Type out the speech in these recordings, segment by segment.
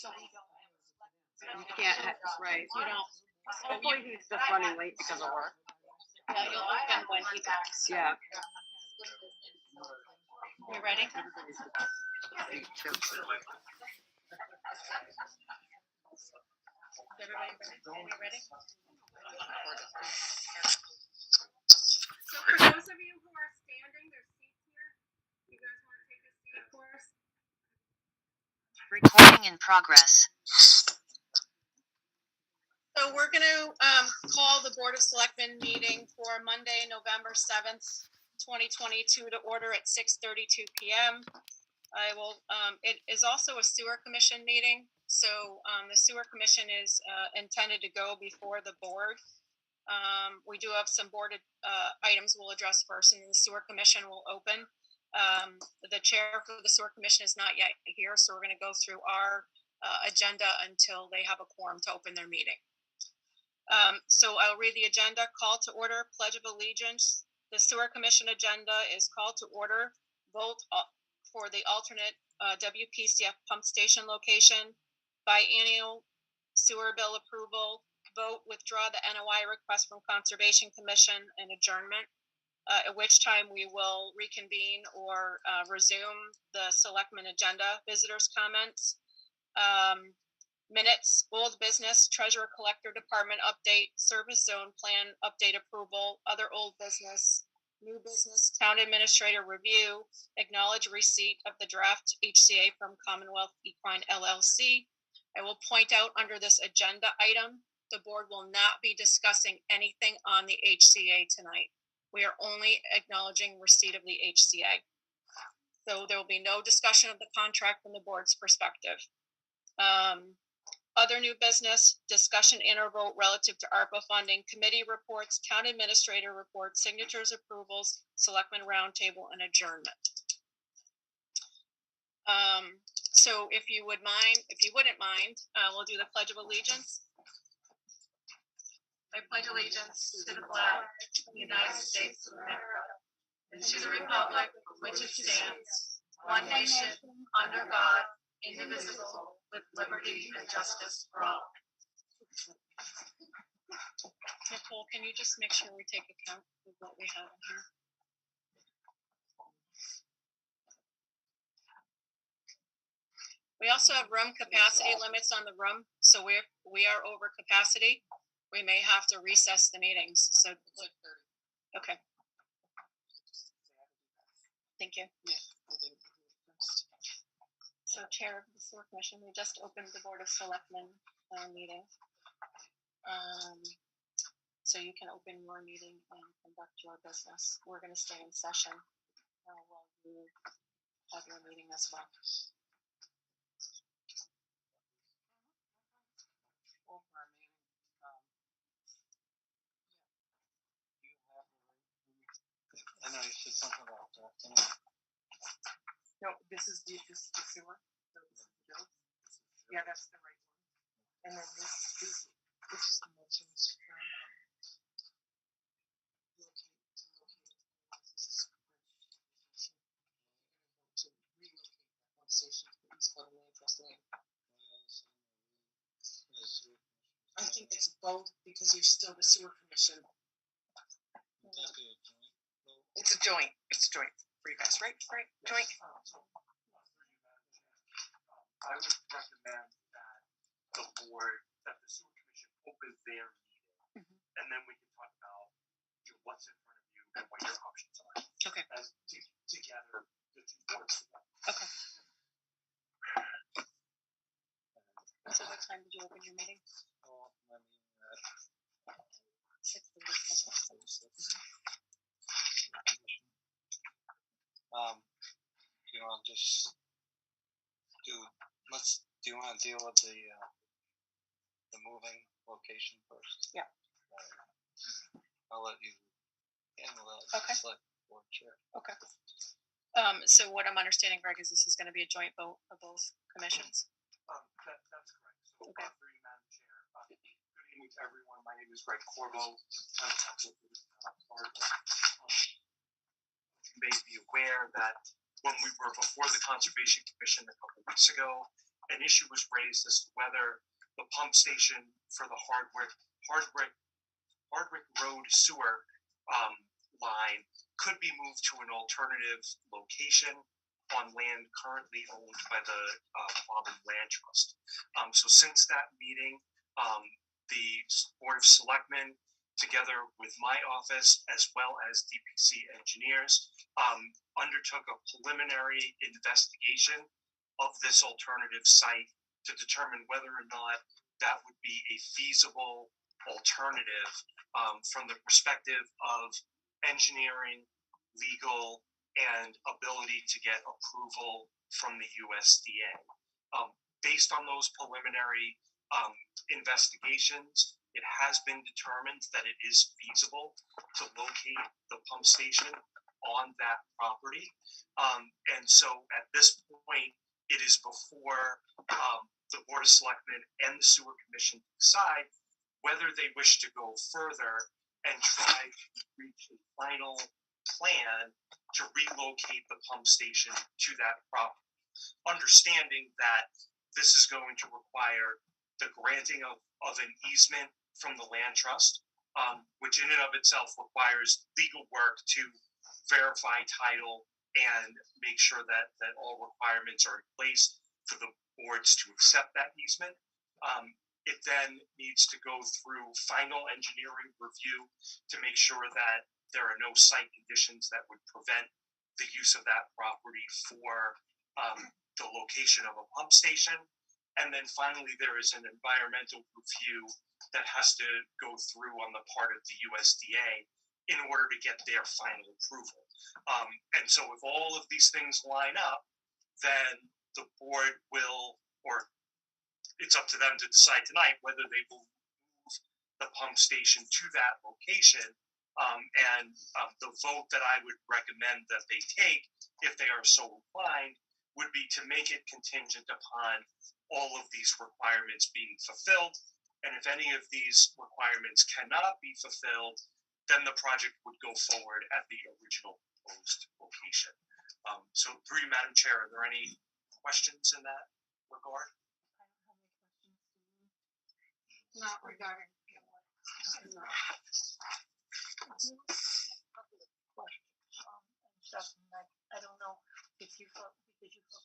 So we don't. You can't, right. You don't. Hopefully he's just running late because of work. Yeah, you'll open when he comes. Yeah. You ready? Everybody ready? So for those of you who are standing, there's seats here. You guys want to take a seat for us? Recording in progress. So we're going to call the Board of Selectmen meeting for Monday, November 7th, 2022 to order at 6:32 p.m. It is also a sewer commission meeting. So the sewer commission is intended to go before the board. We do have some board items we'll address first, and the sewer commission will open. The chair for the sewer commission is not yet here, so we're going to go through our agenda until they have a quorum to open their meeting. So I'll read the agenda. Call to order, pledge of allegiance. The sewer commission agenda is call to order, vote for the alternate WPCF pump station location, biennial sewer bill approval, vote withdraw the NOI request from Conservation Commission, and adjournment, at which time we will reconvene or resume the selectmen agenda, visitors' comments, minutes, old business, treasurer collector department update, service zone plan update approval, other old business, new business, town administrator review, acknowledge receipt of the draft HCA from Commonwealth Equine LLC. I will point out under this agenda item, the board will not be discussing anything on the HCA tonight. We are only acknowledging receipt of the HCA. So there will be no discussion of the contract from the board's perspective. Other new business, discussion and or vote relative to ARPA funding, committee reports, town administrator reports, signatures, approvals, selectmen roundtable, and adjournment. So if you wouldn't mind, we'll do the Pledge of Allegiance. I pledge allegiance to the flag of the United States of America and to the republic for which it stands, one nation, under God, indivisible, with liberty and justice for all. Nicole, can you just make sure we take account of what we have in here? We also have room capacity limits on the room, so we are over capacity. We may have to recess the meetings. So, okay. Thank you. So, Chair of the Sewer Commission, we just opened the Board of Selectmen meeting. So you can open your meeting and conduct your business. We're going to stay in session while you have your meeting as well. I know you said something about that. No, this is the sewer. Yeah, that's the right one. And then this dimensions from to relocate that station to East Buttermilk Trust Lane. I think it's both because you're still the sewer commission. It's a joint. It's joint for you guys, right? Right. Joint. I would recommend that the board, that the sewer commission opens their meeting, and then we can talk about what's in front of you and what your options are. Okay. As together, the two boards together. Okay. So what time did you open your meeting? My meeting at 6:30. You know, just do you want to deal with the moving location first? Yeah. I'll let you handle that. Okay. Select board chair. Okay. So what I'm understanding, Greg, is this is going to be a joint vote of both commissions? That's correct. So, okay. Through you, Madam Chair. Good evening to everyone. My name is Greg Corbo. I'm counsel for this Hardwick. You may be aware that when we were before the Conservation Commission a couple of weeks ago, an issue was raised as to whether the pump station for the Hardwick Road sewer line could be moved to an alternative location on land currently owned by the Quabbin Land Trust. So since that meeting, the Board of Selectmen, together with my office as well as DPC engineers, undertook a preliminary investigation of this alternative site to determine whether or not that would be a feasible alternative from the perspective of engineering, legal, and ability to get approval from the USDA. Based on those preliminary investigations, it has been determined that it is feasible to locate the pump station on that property. And so at this point, it is before the Board of Selectmen and the Sewer Commission decide whether they wish to go further and try to reach a final plan to relocate the pump station to that property. Understanding that this is going to require the granting of an easement from the land trust, which in and of itself requires legal work to verify title and make sure that all requirements are in place for the boards to accept that easement. It then needs to go through final engineering review to make sure that there are no site conditions that would prevent the use of that property for the location of a pump station. And then finally, there is an environmental review that has to go through on the part of the USDA in order to get their final approval. And so if all of these things line up, then the board will, or it's up to them to decide tonight whether they will move the pump station to that location. And the vote that I would recommend that they take, if they are so inclined, would be to make it contingent upon all of these requirements being fulfilled. And if any of these requirements cannot be fulfilled, then the project would go forward at the original proposed location. So through you, Madam Chair, are there any questions in that regard? Not regarding. No. Public questions and stuff, and I don't know if you felt, because you felt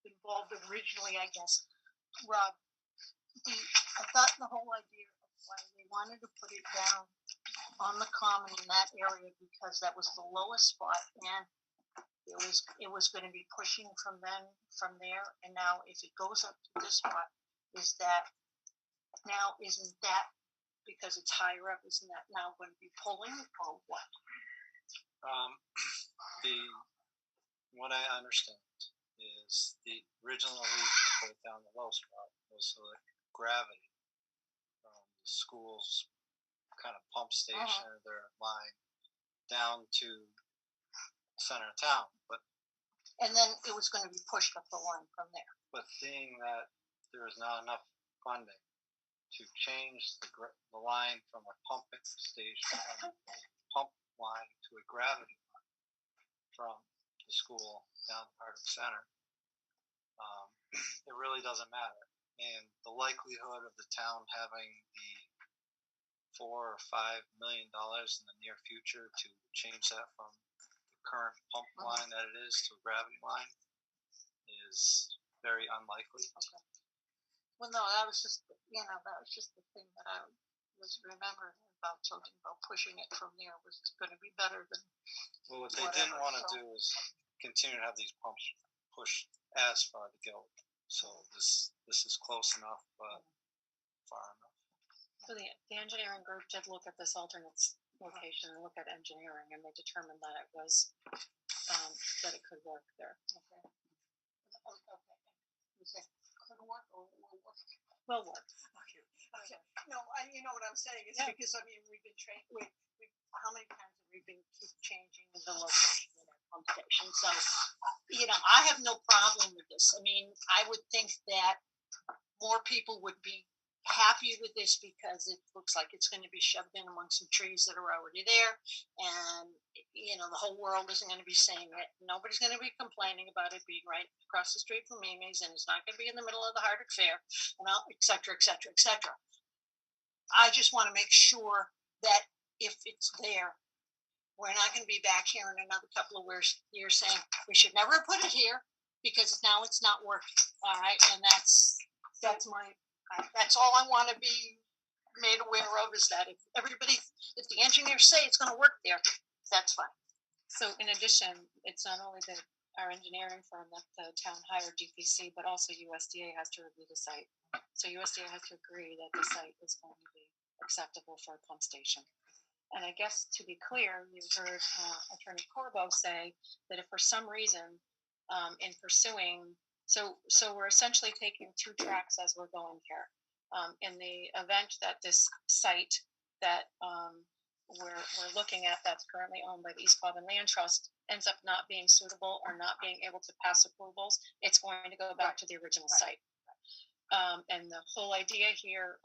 involved originally, I guess. Rob, I thought the whole idea of why they wanted to put it down on the common in that area because that was the lowest spot, and it was going to be pushing from there, and now if it goes up to this spot, isn't that because it's higher up, isn't that now going to be pulling or what? What I understand is the original reason to put it down the low spot was so that gravity from the school's kind of pump station or their line down to the center of town. And then it was going to be pushed up the line from there. But seeing that there is not enough funding to change the line from a pumping station, pump line to a gravity line from the school down to Hardwick Center, it really doesn't matter. And the likelihood of the town having the $4 or $5 million in the near future to change that from the current pump line that it is to a gravity line is very unlikely. Okay. Well, no, that was just the thing that I was remembering about something about pushing it from there was going to be better than. Well, what they didn't want to do is continue to have these pumps push as far to go. So this is close enough, but far enough. So the engineering group did look at this alternate location and look at engineering, and they determined that it was that it could work there. Okay. Was that could work or will work? Will work. Okay. No, you know what I'm saying is because I mean we've been trained. We how many times have we been keep changing the location of our pump station? So I have no problem with this. I mean, I would think that more people would be happy with this because it looks like it's going to be shoved in among some trees that are already there, and you know the whole world isn't going to be saying it. Nobody's going to be complaining about it being right across the street from Mimi's, and it's not going to be in the middle of the Hardwick Fair, and all, et cetera, et cetera, et cetera. I just want to make sure that if it's there, we're not going to be back here in another couple of years saying we should never have put it here because now it's not working. All right, and that's all I want to be made aware of is that if the engineers say it's going to work there, that's fine. So in addition, it's not only our engineering firm that the town hired DPC, but also USDA has to review the site. So USDA has to agree that the site is going to be acceptable for a pump station. And I guess to be clear, you heard Attorney Corbo say that if for some reason in pursuing, so we're essentially taking two tracks as we're going here. In the event that this site that we're looking at that's currently owned by the East Quabbin Land Trust ends up not being suitable or not being able to pass approvals, it's going to go back to the original site. And the whole idea here,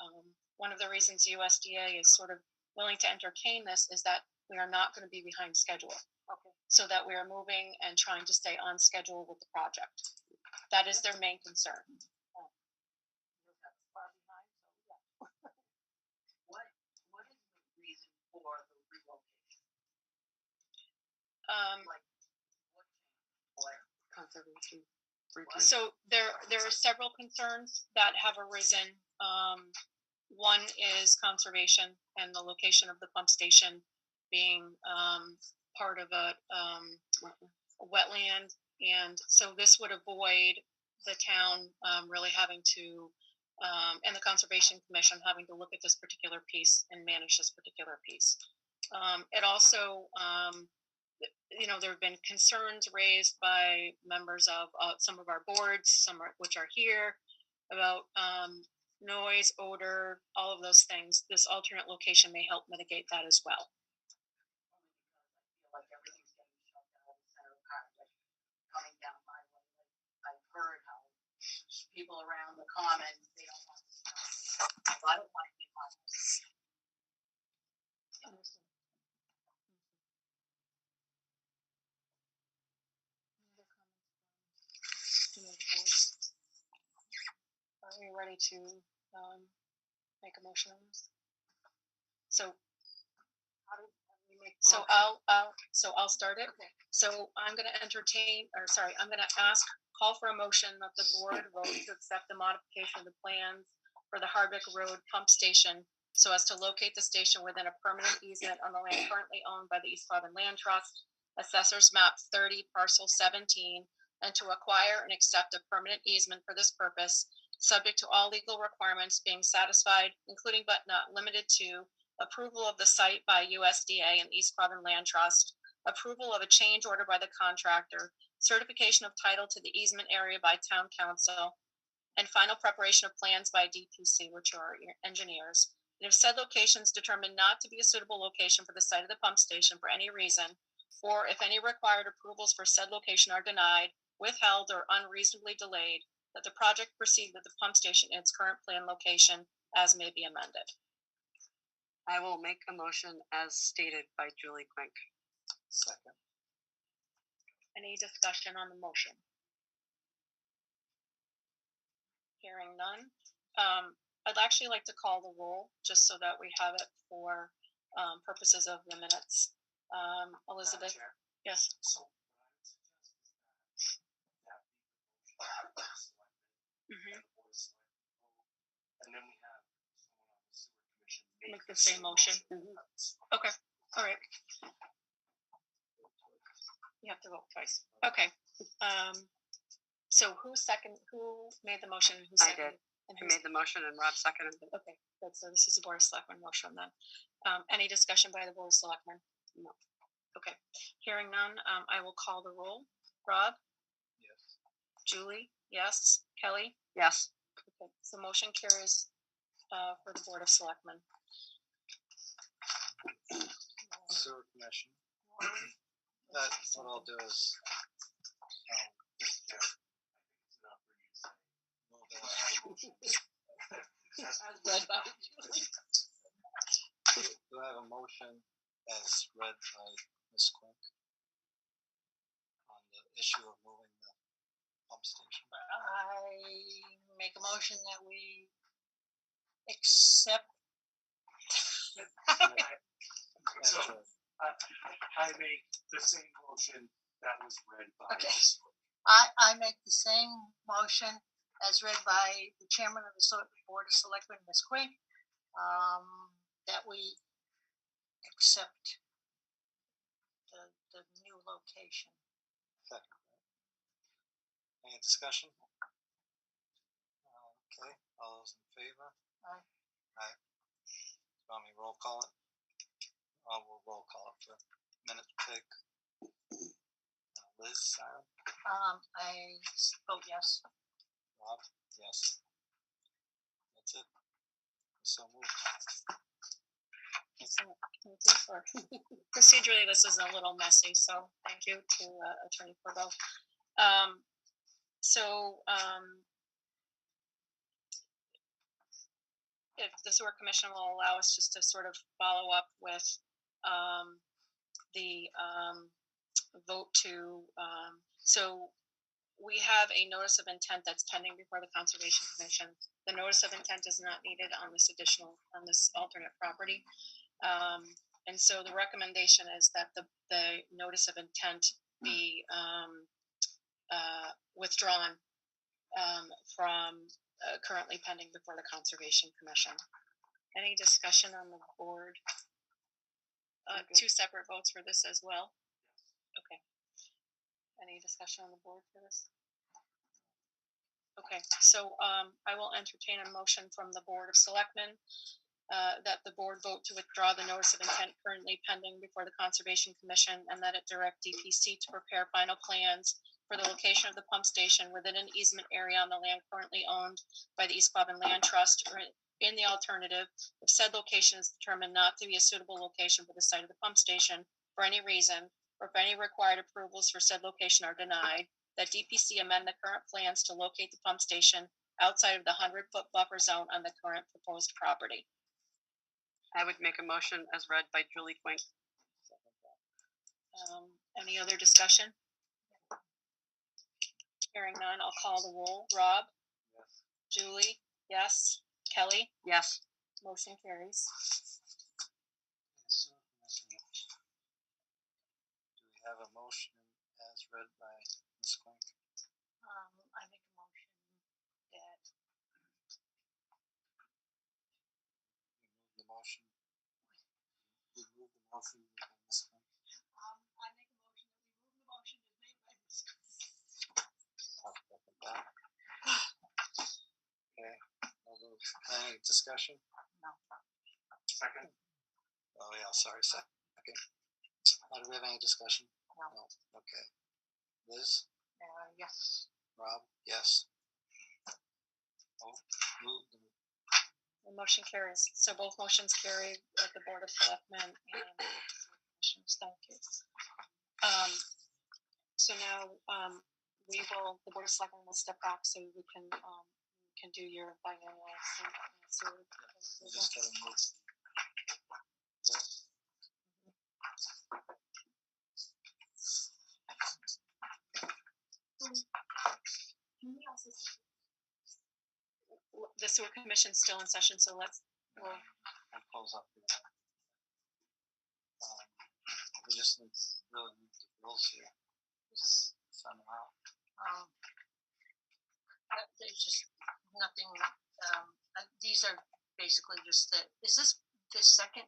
one of the reasons USDA is sort of willing to entertain this is that we are not going to be behind schedule. Okay. So that we are moving and trying to stay on schedule with the project. That is their main concern. What is the reason for the relocation? Conservation. So there are several concerns that have arisen. One is conservation and the location of the pump station being part of a wetland, and so this would avoid the town really having to and the Conservation Commission having to look at this particular piece and manage this particular piece. It also there have been concerns raised by members of some of our boards, which are here, about noise, odor, all of those things. This alternate location may help mitigate that as well. Like everything's getting shut down in the center of Hardwick, coming down my way. Like I've heard how people around the common, they don't want to stop. I don't want to be on this. Are you ready to make a motion on this? So How do we make the So motion? I'll start it. Okay. So I'm going to I'm going to call for a motion that the board vote to accept the modification of the plans for the Hardwick Road pump station so as to locate the station within a permanent easement on the land currently owned by the East Quabbin Land Trust, Assessor's Map 30, Parcel 17, and to acquire and accept a permanent easement for this purpose, subject to all legal requirements being satisfied, including but not limited to approval of the site by USDA and East Quabbin Land Trust, approval of a change order by the contractor, certification of title to the easement area by town council, and final preparation of plans by DPC, which are engineers. And if said location is determined not to be a suitable location for the site of the pump station for any reason, or if any required approvals for said location are denied, withheld, or unreasonably delayed, that the project proceed with the pump station in its current plan location as may be amended. I will make a motion as stated by Julie Quink. Second. Any discussion on the motion? Hearing none. I'd actually like to call the roll just so that we have it for purposes of the minutes. Elizabeth? Chair. Yes. So what I would suggest is that be the motion Mhm. and then we have someone on the sewer commission Make the same motion. Okay. All right. You have to vote twice. Okay. So who made the motion? Who I seconded? did. And I who made the motion and Rob seconded it. Okay, good. So this is the Board of Selectmen motion then. Any discussion by the Board of Selectmen? No. Okay, hearing none, I will call the roll. Rob? Yes. Julie? Yes. Kelly? Yes. Okay, so motion carries for the Board of Selectmen. Sewer commission. That's what I'll do is Good. motion as read by Ms. Quink on the issue of moving the pump station. I make a motion that we accept. So, As read. I make the same motion that was read by. Okay. Ms. Quinn. I make the same motion as read by the chairman of the Board of Selectmen, Ms. Quink, that we accept the new location. Second. Any discussion? Okay, all those in favor? Aye. Aye. Want me to roll call it? We'll roll call it for minute pick. Liz, Sarah, I vote yes. Rob, yes. That's it. So moved. Procedurally, this is a little messy, so thank you to Attorney Corbo. If the sewer commission will allow us just to sort of follow up with the vote to, so we have a notice of intent that's pending before the Conservation Commission. The notice of intent is not needed on this alternate property. And so the recommendation is that the notice of intent be withdrawn from currently pending before the Conservation Commission. Any discussion on the board? Two separate votes for this as well? Okay. Any discussion on the board for this? Okay, so I will entertain a motion from the Board of Selectmen that the board vote to withdraw the notice of intent currently pending before the Conservation Commission, and that it direct DPC to prepare final plans for the location of the pump station within an easement area on the land currently owned by the East Quabbin Land Trust, or in the alternative, if said location is determined not to be a suitable location for the site of the pump station for any reason, or if any required approvals for said location are denied, that DPC amend the current plans to locate the pump station outside of the 100-foot buffer zone on the current proposed property. I would make a motion as read by Julie Quink. Any other discussion? Hearing none, I'll call the roll. Rob? Yes. Julie? Yes. Kelly? Yes. Motion carries. Do we have a motion as read by Ms. Quink? I make a motion that We move the motion by Ms. Quink. I make a motion that we move the motion as made by Ms. I'll second that. Okay, all those, any discussion? Second. Oh yeah, sorry, second. Do we have any discussion? No. Okay. Liz? Yes. Rob? Yes. Oh, moved. The motion carries. So both motions carry at the Board of Selectmen and commissions. Thank you. So now the Board of Selectmen will step back so we can do your biennial. We just gotta move. The sewer commission's still in session, so we'll We'll close up the, we just need to really move the bills here. Send them out. There's just nothing. These are basically just is this the second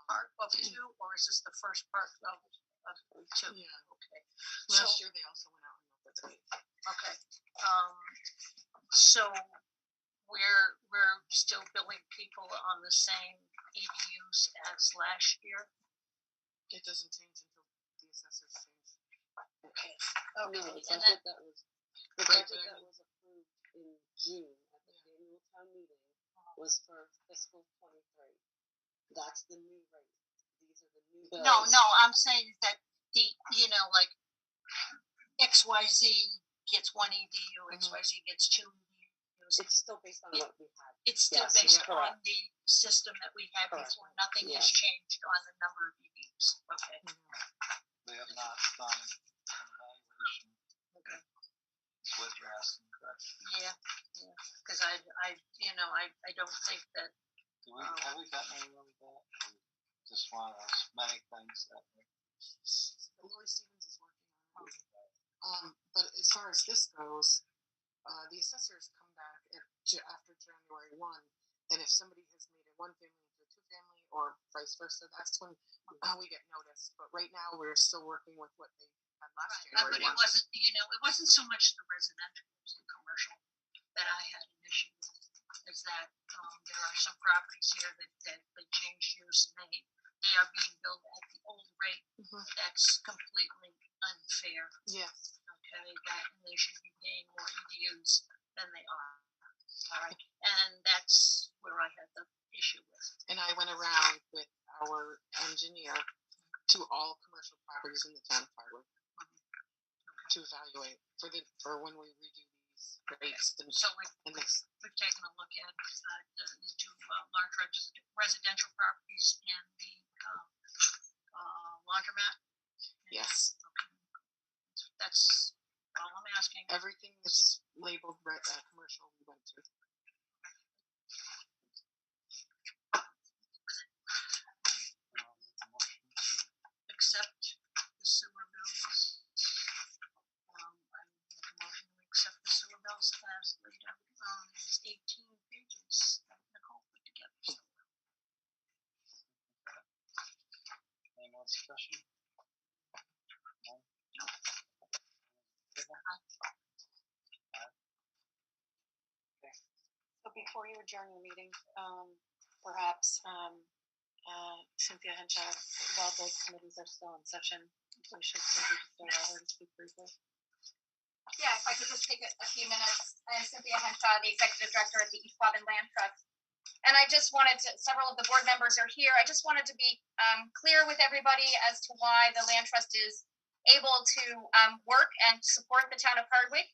part of two, or is this the first part of two? Yeah. Okay. Last year they also went out and met the date. Okay. So we're still billing people on the same EDUs as last year. It doesn't change until the assessors change. Okay. No, Okay. the And budget that, that was approved in June at the annual town meeting was for fiscal 23. That's the new rate. These are the new bills. no, I'm saying that the like XYZ gets one EDU, XYZ gets two EDUs, It's still based on what we had. it's still Yes, based correct. on the system that we had Correct. before. Nothing has Yes. changed on the number of EVs. Okay. They have not done an evaluation. Okay. Is what you're asking, correct? Yeah. Because I don't think that. Have we gotten anywhere with that? Or just one of those many things that. Lori Stevens is working on it. But as far as this goes, the assessors come back after January 1, and if somebody has made a 1-family into a 2-family or vice versa, that's when we get noticed. But right now, we're still working with what they had last But January 1. it wasn't so much the residential, it was the commercial that I had an issue with. Is that there are some properties here that they changed use and they are being built at the old rate. That's completely unfair. Yes. Okay, that they should be paying more EDUs than they are. All right, and that's where I had the issue with. And I went around with our engineer to all commercial properties in the town of Hardwick to evaluate for when we redo these rates. And So this. we've taken a look at the two large residential properties and the laundromat. Yes. Okay. That's all I'm asking. Everything that's labeled commercial we went to. Accept the sewer bills. I make a motion to accept the sewer bills as laid out. It's 18 pages that Nicole put together. So Any more discussion? No? So before you adjourn your meeting, perhaps Cynthia Henshaw, while both committees are still in session, we should maybe just allow her to speak briefly. Yeah, if I could just take a few minutes. I'm Cynthia Henshaw, the Executive Director at the East Quabbin Land Trust. And I just wanted to, several of the board members are here. I just wanted to be clear with everybody as to why the Land Trust is able to work and support the town of Hardwick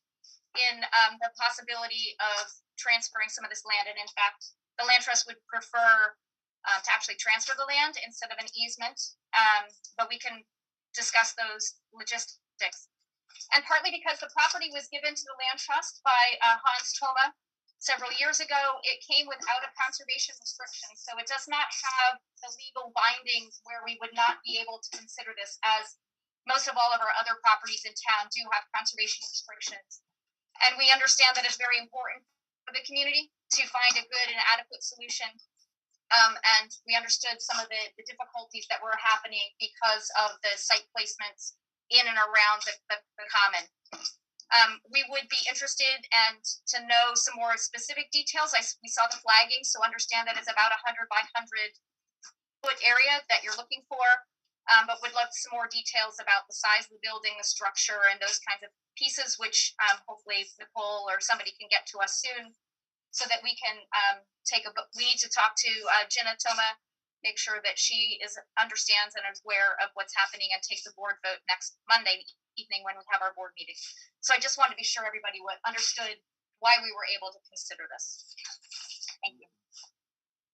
in the possibility of transferring some of this land. And in fact, the Land Trust would prefer to actually transfer the land instead of an easement. But we can discuss those logistics. And partly because the property was given to the Land Trust by Hans Thoma several years ago, it came without a conservation restriction. So it does not have the legal bindings where we would not be able to consider this, as most of all of our other properties in town do have conservation restrictions. And we understand that it's very important for the community to find a good and adequate solution. And we understood some of the difficulties that were happening because of the site placements in and around the common. We would be interested and to know some more specific details. We saw the flagging, so understand that it's about 100 by 100 foot area that you're looking for, but would love some more details about the size of the building, the structure, and those kinds of pieces, which hopefully Nicole or somebody can get to us soon, so that we can we need to talk to Jenna Thoma, make sure that she understands and is aware of what's happening, and take the board vote next Monday evening when we have our board meeting. So I just wanted to be sure everybody understood why we were able to consider this. Thank you.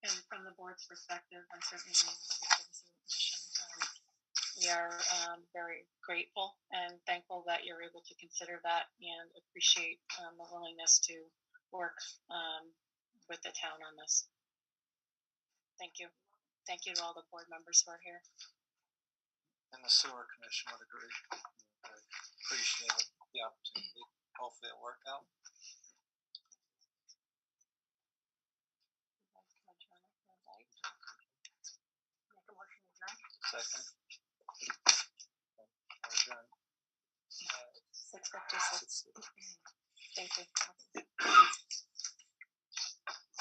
And from the board's perspective, I certainly think the Civil Commission, we are very grateful and thankful that you're able to consider that and appreciate the willingness to work with the town on this. Thank you. Thank you to all the board members who are here. And the sewer commission would agree. I appreciate the opportunity. Hopefully it worked out. make a motion to adjourn. Second. Adjourn. 6:56. Thank you.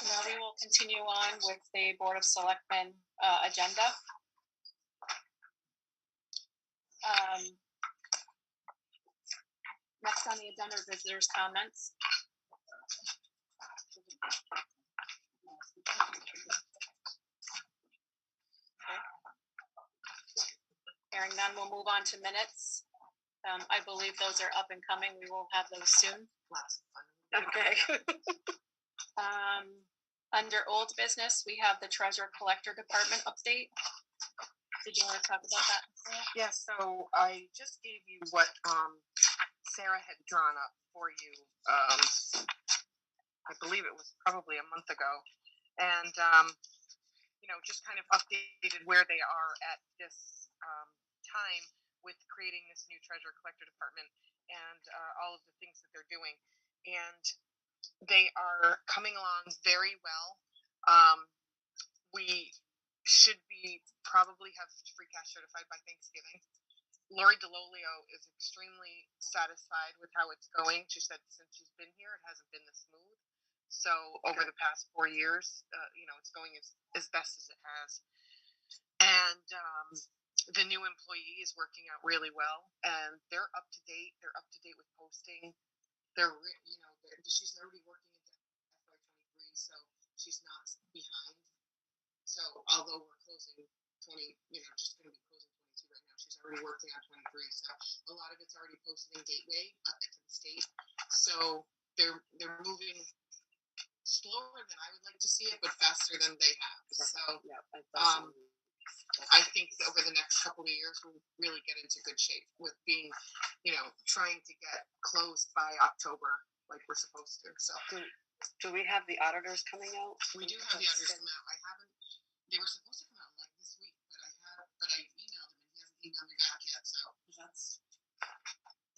Now we will continue on with the Board of Selectmen agenda. Next on the agenda are visitors' comments. Okay. Hearing none, we'll move on to minutes. I believe those are up and coming. We will have those soon. Lots of fun. Okay. Under old business, we have the treasurer collector department update. Did you want to talk about that? Sarah? Yeah, so I just gave you what Sarah had drawn up for you. I believe it was probably a month ago, and just kind of updated where they are at this time with creating this new treasurer collector department and all of the things that they're doing, and they are coming along very well. We should probably have free cash certified by Thanksgiving. Lori DeLolio is extremely satisfied with how it's going. She said since she's been here, it hasn't been this smooth. So over the past 4 years, it's going as best as it has. And the new employee is working out really well, and they're up to date. They're up to date with posting. She's already working into FY23, so she's not behind. So although we're closing 20, just going to be closing 22 right now, she's already working on 23. So a lot of it's already posted in Gateway at the state. So they're moving slower than I would like to see it, but faster than they have. So I think that over the next couple of years we'll really get into good shape with being, trying to get closed by October like we're supposed to. So do we have the auditors coming out? We do have the auditors come out. I haven't. They were supposed to come out like this week, but I emailed him and he hasn't emailed me back yet. So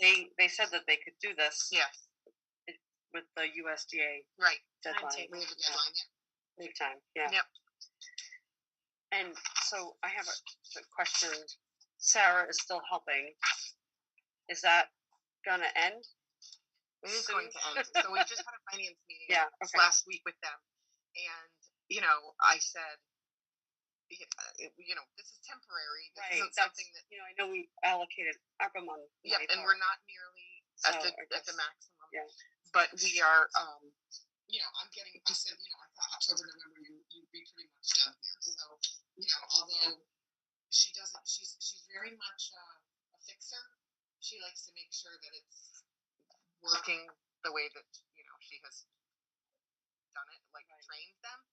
they said that they could do this. Yes. With the USDA right deadline. We have a deadline. Yeah. Big time. Yeah. Yep. And so I have a question. Sarah is still helping. Is that gonna end? It is going to end. So we just had a finance meeting last week with them, and I said, this is temporary. This isn't something that I know we allocated ARPA money. Yep, and we're not nearly at the maximum. Yeah. But we are. I said, I thought October, November, you'd be pretty much done here. So, although she doesn't, she's very much a fixer. She likes to make sure that it's working the way that she has done it, like trained them.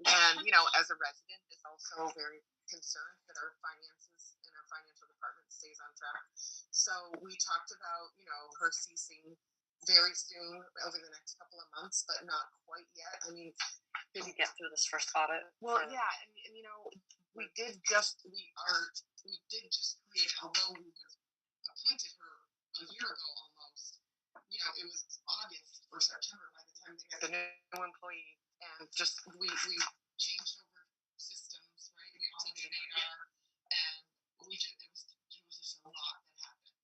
And as a resident, is also very concerned that our finances and our financial department stays on track. So we talked about her ceasing very soon over the next couple of months, but not quite yet. I mean, did we get through this first audit? Well, yeah, and we did just create, although we appointed her a year ago almost. It was August or September by the time they got the new employee, and just we changed over systems, right? We audited AR, and it was just a lot that happened.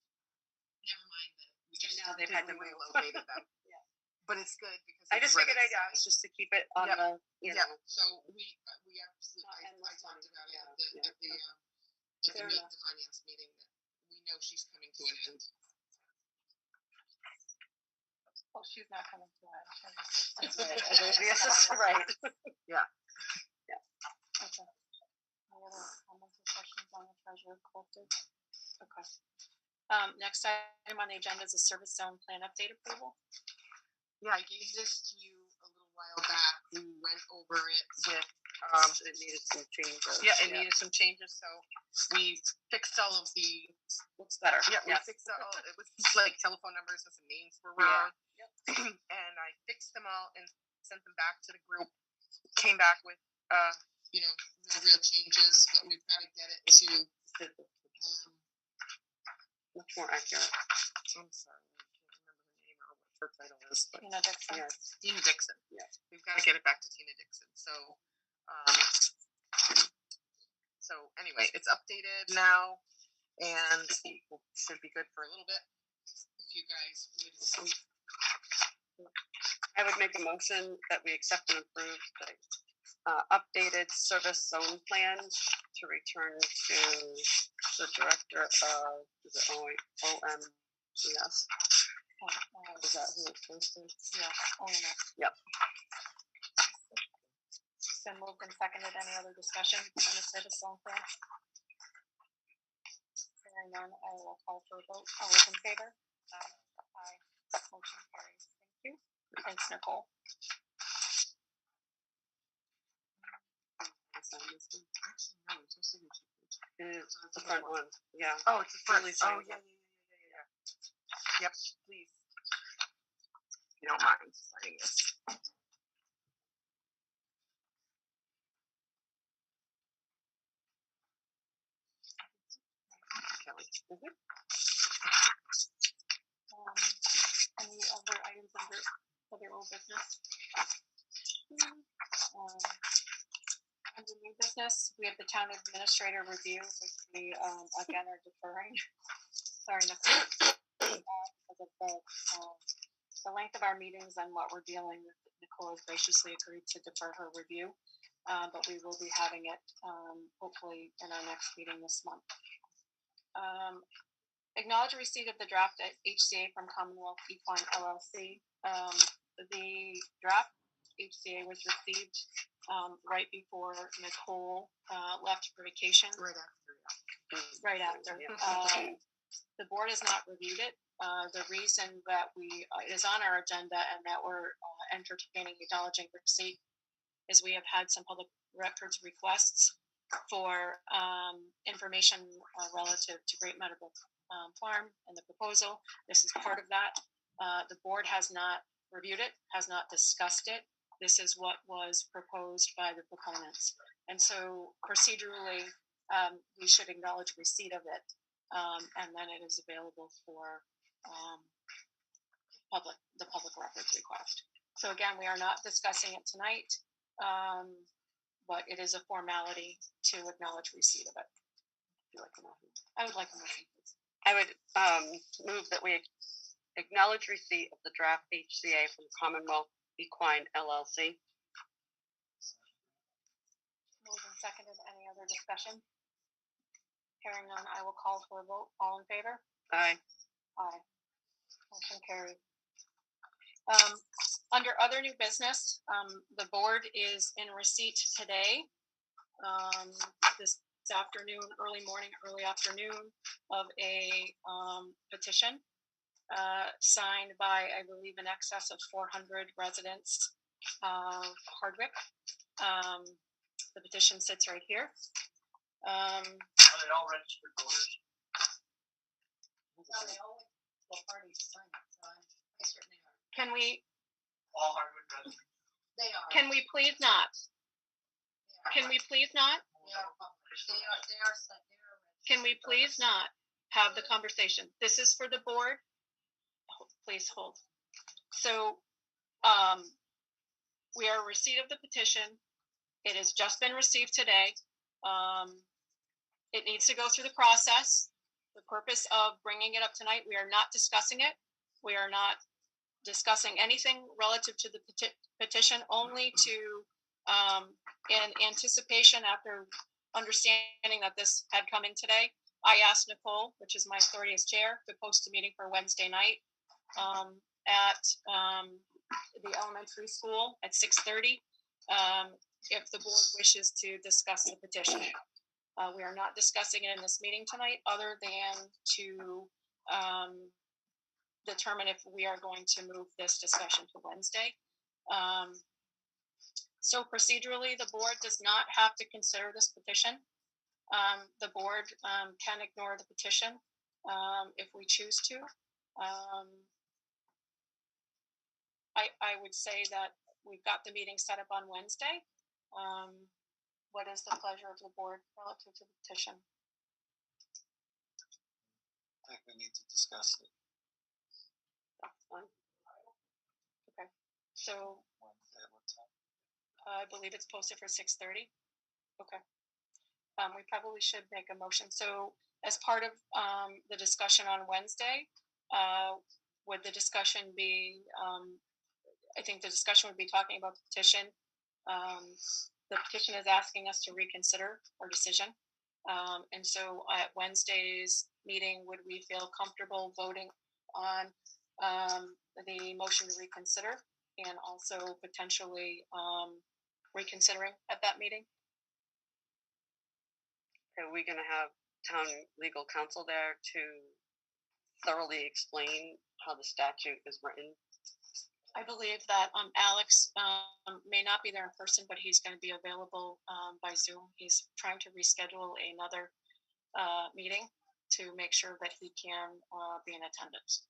Never mind that we just now they've had to relocated them. Yeah, but it's good because I just figured I'd ask just to keep it on the So we absolutely I talked about it at the finance meeting that we know she's coming to an end. Oh, she's not coming to it. That's right. Yeah. Okay. Any other comments or questions on the treasurer collector? Okay. Next item on the agenda is a service zone plan update approval. Yeah, I gave this to you a little while back. We went over it with it needed some changes. Yeah, it needed some changes, so we fixed all of the. Looks better. Yeah, we fixed all. It was like telephone numbers and some names were wrong. Yeah. Yep. And I fixed them all and sent them back to the group. Came back with no real changes, but we've got to get it to much more accurate. I'm sorry, I can't remember the name or what her title is. But Tina Dixon. Yes, Tina Dixon. Yeah. We've got to get it back to Tina Dixon. So anyway, it's updated now and should be good for a little bit. If you guys would. I would make a motion that we accept and approve the updated service zone plan to return to the director of the OMES. Is that who it's supposed to? Yeah. OMS. Yep. Been moved and seconded. Any other discussion on the service zone plan? Hearing none, I will call for a vote. All those in favor? Aye. Motion carries. Thank you. Thanks, Nicole. front one, yeah. Oh, it's the front. Really Oh, saying yeah. Yep, please. If you don't mind signing this. Kelly. Mhm. Any other items under other old business? Under new business, we have the town administrator review, which we again are deferring. Sorry, Nicole. Because of the length of our meetings and what we're dealing with, Nicole has graciously agreed to defer her review, but we will be having it hopefully in our next meeting this month. Acknowledge receipt of the draft at HCA from Commonwealth Equine LLC. The draft HCA was received right before Nicole left for vacation. Right after. Yeah. The board has not reviewed it. The reason that it is on our agenda and that we're entertaining acknowledging receipt is we have had some public records requests for information relative to Great Meadowbrook Farm and the proposal. This is part of that. The board has not reviewed it, has not discussed it. This is what was proposed by the proponents. And so procedurally, we should acknowledge receipt of it. And then it is available for the public records request. So again, we are not discussing it tonight, but it is a formality to acknowledge receipt of it. I would like a motion, please. I would move that we acknowledge receipt of the draft HCA from Commonwealth Equine LLC. Moved and seconded. Any other discussion? Hearing none, I will call for a vote. All in favor? Aye. Aye. Motion carried. Under other new business, the board is in receipt today, this afternoon, early morning, early afternoon, of a petition signed by, I believe, in excess of 400 residents of Hardwick. The petition sits right here. Are they all registered voters? No, they all well, parties sign it, so I certainly are. Can we All Hardwick residents? They are. can we please not? They are. Can we please not? They are published. They are. Can we please not have the conversation? This is for the board. Please hold. So, we are in receipt of the petition. It has just been received today. It needs to go through the process. The purpose of bringing it up tonight, we are not discussing it. We are not discussing anything relative to the petition, only to, in anticipation, after understanding that this had come in today, I asked Nicole, which is my authority as chair, to post a meeting for Wednesday night at the elementary school at 6:30, if the board wishes to discuss the petition. We are not discussing it in this meeting tonight, other than to determine if we are going to move this discussion to Wednesday. So procedurally, the board does not have to consider this petition. The board can ignore the petition if we choose to. I would say that we've got the meeting set up on Wednesday. What is the pleasure of the board relative to the petition? I think we need to discuss it That's fine. Okay, so Wednesday at what time? I believe it's posted for 6:30. Okay. We probably should make a motion. So as part of the discussion on Wednesday, would the discussion be, I think the discussion would be talking about the petition. The petition is asking us to reconsider our decision. And so at Wednesday's meeting, would we feel comfortable voting on the motion to reconsider and also potentially reconsidering at that meeting? Are we gonna have town legal counsel there to thoroughly explain how the statute is written? I believe that Alex may not be there in person, but he's going to be available by Zoom. He's trying to reschedule another meeting to make sure that he can be in attendance.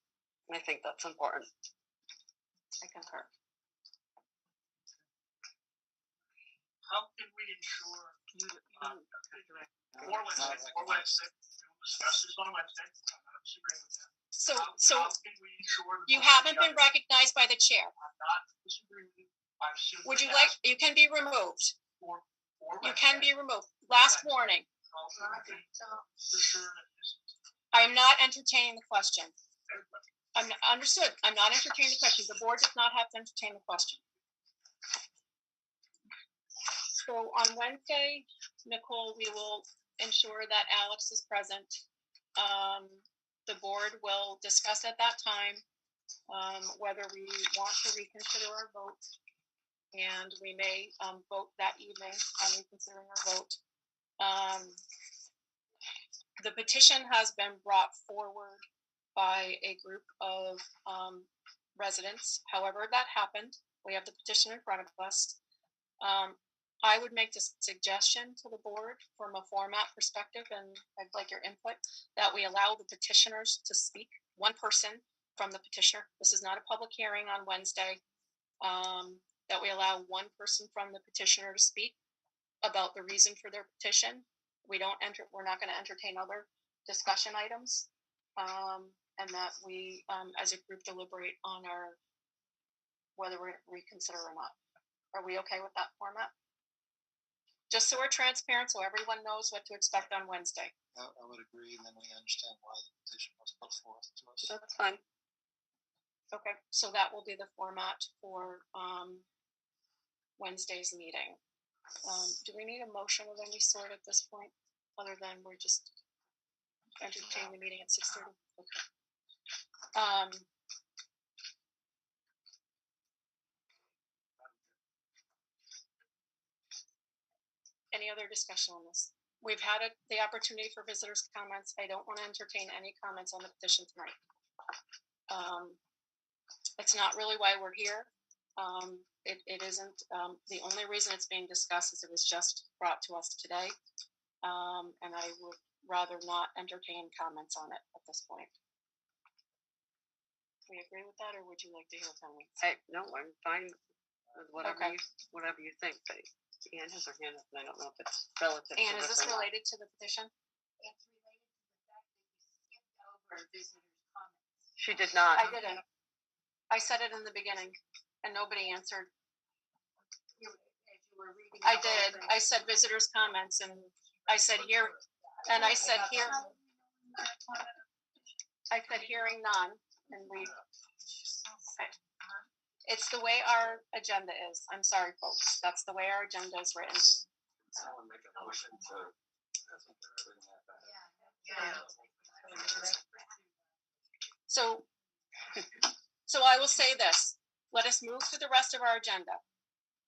I think that's important. I concur. How can we ensure, Not Wednesday, we'll discuss this on Wednesday, I'm not disagreeing with that. So How can we ensure? you haven't been recognized by the chair. I'm not disagreeing with you, I'm simply. Would you like, you can be removed. For You can be removed. Last warning. For sure that this is. I am not entertaining the question. Understood. I'm not entertaining the question. The board does not have to entertain the question. So on Wednesday, Nicole, we will ensure that Alex is present. The board will discuss at that time whether we want to reconsider our vote. And we may vote that evening on reconsidering our vote. The petition has been brought forward by a group of residents. However that happened, we have the petition in front of us. I would make the suggestion to the board from a format perspective, and I'd like your input, that we allow the petitioners to speak, one person from the petitioner. This is not a public hearing on Wednesday. That we allow one person from the petitioner to speak about the reason for their petition. We're not going to entertain other discussion items, and that we, as a group, deliberate on whether we reconsider or not. Are we okay with that format? Just so we're transparent, so everyone knows what to expect on Wednesday. I would agree, and then we understand why the petition was put forth to us. That's fine. Okay, so that will be the format for Wednesday's meeting. Do we need a motion of any sort at this point, other than we're just entertaining the meeting at 6:30? Okay. Any other discussion on this? We've had the opportunity for visitors' comments. I don't want to entertain any comments on the petition tonight. It's not really why we're here. It isn't. The only reason it's being discussed is it was just brought to us today. And I would rather not entertain comments on it at this point. Do we agree with that, or would you like to hear from me? No, I'm fine with whatever Okay. you think. But Anne has her hand up, and I don't know if it's relative. And to is this or not. related to the petition? It's related to the fact that you skipped over visitors' comments. She did not. I didn't. I said it in the beginning, and nobody answered. As you were reading. I did. I said visitors' comments, and I said here, and I said here. I said hearing none, and we. Okay. It's the way our agenda is. I'm sorry, folks. That's the way our agenda is written. Someone make a motion to. So I will say this. Let us move to the rest of our agenda.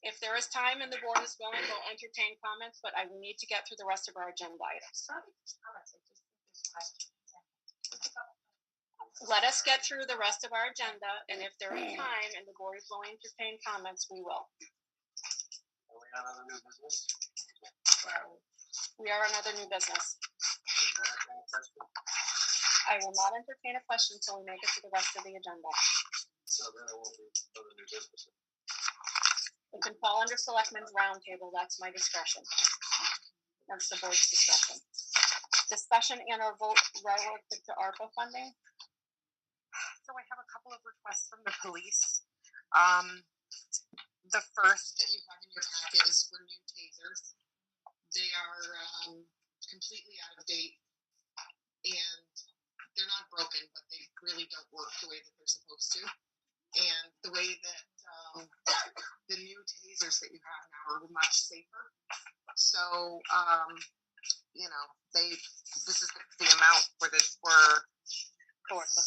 If there is time and the board is willing, we'll entertain comments, but I need to get through the rest of our agenda items. Let us get through the rest of our agenda, and if there is time and the board is willing to entertain comments, we will. Are we on other new business? We are on other new business. I will not entertain a question until we make it to the rest of the agenda. So then it won't be other new business. It can fall under Selectmen's Roundtable. That's my discretion. That's the board's discretion. Discussion and our vote relative to ARPA funding. So I have a couple of requests from the police. The first that you have in your packet is for new tasers. They are completely out of date, and they're not broken, but they really don't work the way that they're supposed to. And the way that the new tasers that you have now are much safer. So, this is the amount for this for The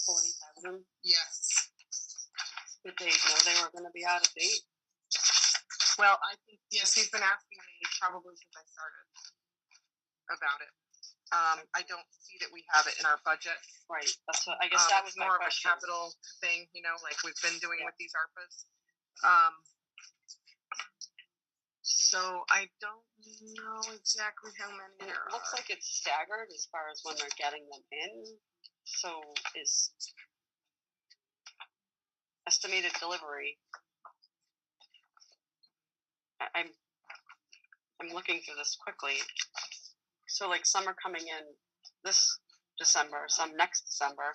40,000. yes. Did they know they were going to be out of date? Well, I think yes. He's been asking me probably since I started about it. I don't see that we have it in our budget. Right. That's what I guess that was my more question. of a capital thing, like we've been doing with these ARPAs. So So I don't know exactly how many And there it looks are. like it's staggered as far as when they're getting them in. So is estimated delivery. I'm looking through this quickly. So like some are coming in this December, some next December.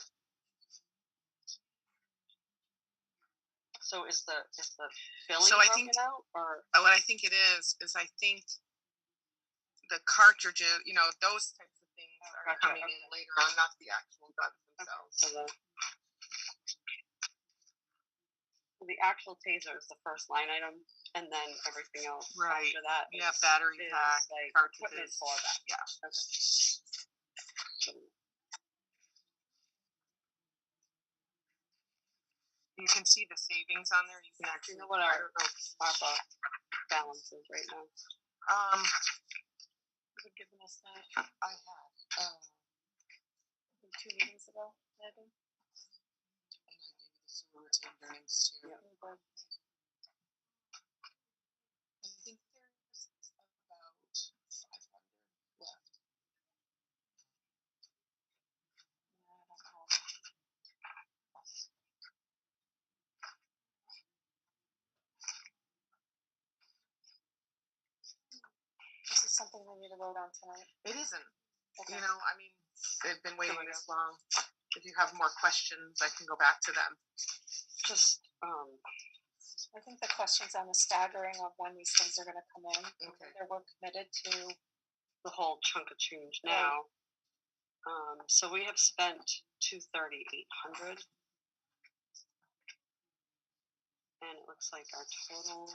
So is the filling So I broken think- out, or What I think it is I think the cartridges, you know, those types of things are Gotcha, coming in later on, not the actual guns themselves. so the actual taser is the first line item, and then everything else Right. after that. Yeah, is- battery is pack, like equipment cartridges. for that. Yeah. Okay. So, You can see the savings on there. You can do actually. you know what I our don't know. ARPA balance is right now? You had given us that I had. I think 2 meetings ago, maybe. And I gave you the sewer retained earnings too. Yeah. But I think there's about 500 left. I don't know. This is something we need to vote on tonight. It isn't. Okay. You know, I mean, they've been waiting this long. If you have more questions, I can go back to them. Just I think the question's on the staggering of when these things are gonna come in. Okay. We're committed to, the whole chunk of change now. So we have spent 230,800, and it looks like our total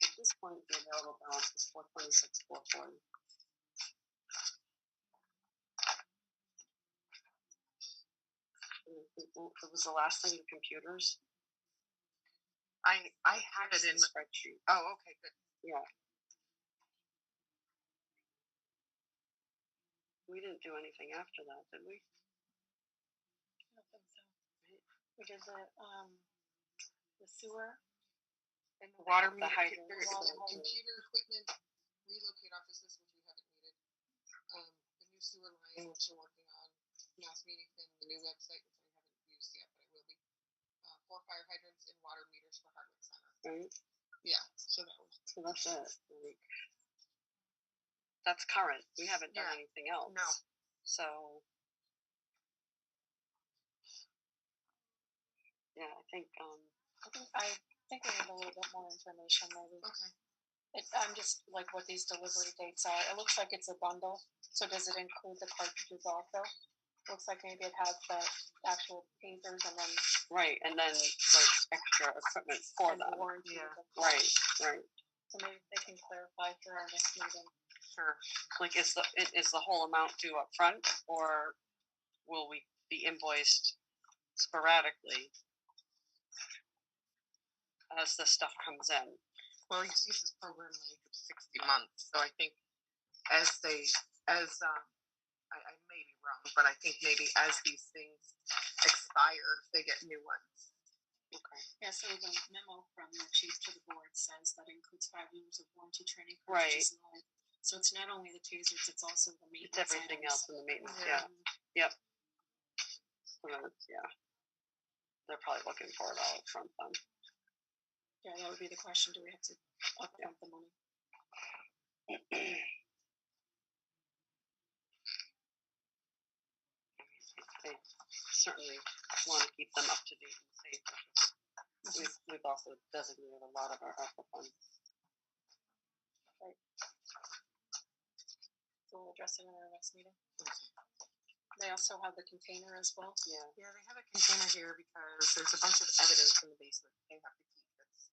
at this point the available balance is 426,440. It was the last thing, the computers. I have it in. Spreadsheet. Oh, okay, good. Yeah. We didn't do anything after that, did we? I don't think so. We did the sewer. And the water The meter, hydrant, the water computer equipment, relocate offices, which we haven't needed. The new sewer line, which we're working on, mass meeting thing, the new website, which I haven't used yet, but I will be. 4 fire hydrants and water meters for Hardwick Center. Right. Yeah, so that was. So that's it. Like, that's current. We haven't done Yeah. anything else. No. So. Yeah, I think I think we need a little bit more information maybe. Okay. I'm just like what these delivery dates are. It looks like it's a bundle. So does it include the cartridges also? Looks like maybe it has the actual tasers and then right, and then like extra equipment for and them. warranty. Yeah. Right, right. So maybe they can clarify for our next meeting. Sure. Like, is the whole amount due up front, or will we be invoiced sporadically as the stuff comes in? Well, you see this program like 60 months, so I think I may be wrong, but I think maybe as these things expire, they get new ones. Okay. Yeah, so the memo from the chief to the board says that includes 5 years of warranty training. Right. So it's not only the tasers, it's also the It's maintenance. everything items. else in the maintenance. Yeah. Yeah. Yep. So yeah. They're probably looking for it all up front then. Yeah, that would be the question. Do we have to upfront the money? They certainly want to keep them up to date and safe. We've also designated a lot of our ARPA funds. So we'll address it in our next meeting. They also have the container as well. Yeah. Yeah, they have a container here because there's a bunch of evidence in the basement they have to keep that's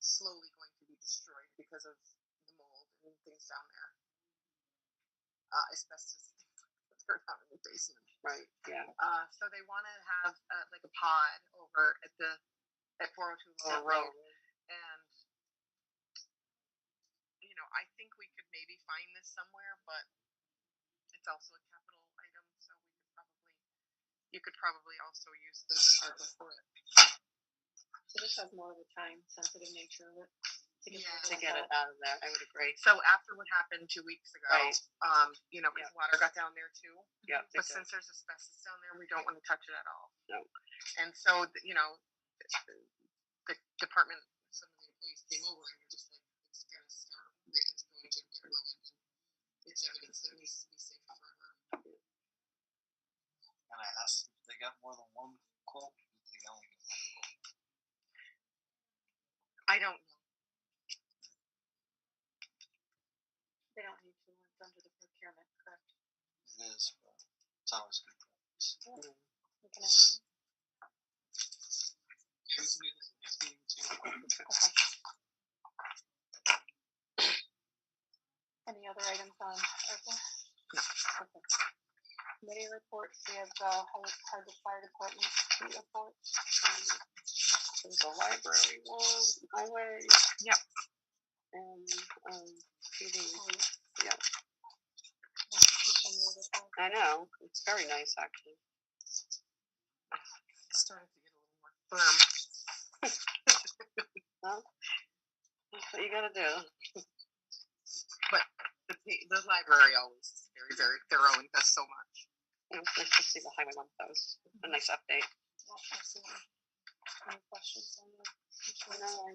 slowly going to be destroyed because of the mold and things down there. Asbestos things that are down in the basement. Right. Yeah. So they want to have like a pod over at 402 Lower Road, and you know, I think we could maybe find this somewhere, but it's also a capital item, so you could probably also use this ARPA for it. So this has more of a time sensitive nature of it. to get it out of there. I would agree. So after what happened 2 weeks ago, Right. You know, because water got down there too. Yeah. But since there's asbestos down there, we don't want to touch it at all. No. And so, you know, the department, some of the employees came over and were just like, it's gonna start, it's going to get ruined. It's evidence that it needs to be safe forever. And I asked if they got more than one quote. They only got one quote. I don't know. They don't need to, it's under the procurement, correct? It is, but it's always good practice. We can ask them. Yeah, we can do this next meeting too. Okay. Any other items on ARPA? No. Okay. Committee reports, we have, Hardwick Fire Department report. There's a library one, highway. Yep. And, PD. Yeah. Yeah. I know, it's very nice, actually. It's starting to get a little more firm. Well, that's what you gotta do. But the library always is very, very thorough and does so much. It's nice to see the highway one, that was a nice update. Yeah, absolutely. Any questions on the? No, I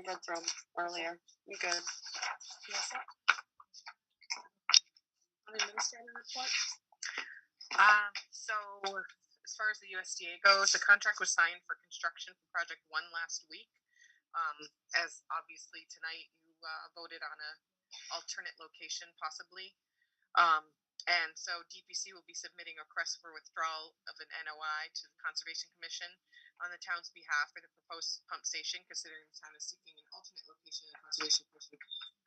read through them earlier. You good? Yes, sir. On administrative report? So as far as the USDA goes, the contract was signed for construction for project 1 last week. As obviously tonight you voted on a alternate location possibly. And so DPC will be submitting a request for withdrawal of an NOI to the Conservation Commission on the town's behalf for the proposed pump station, considering the town is seeking an alternate location. The Conservation Commission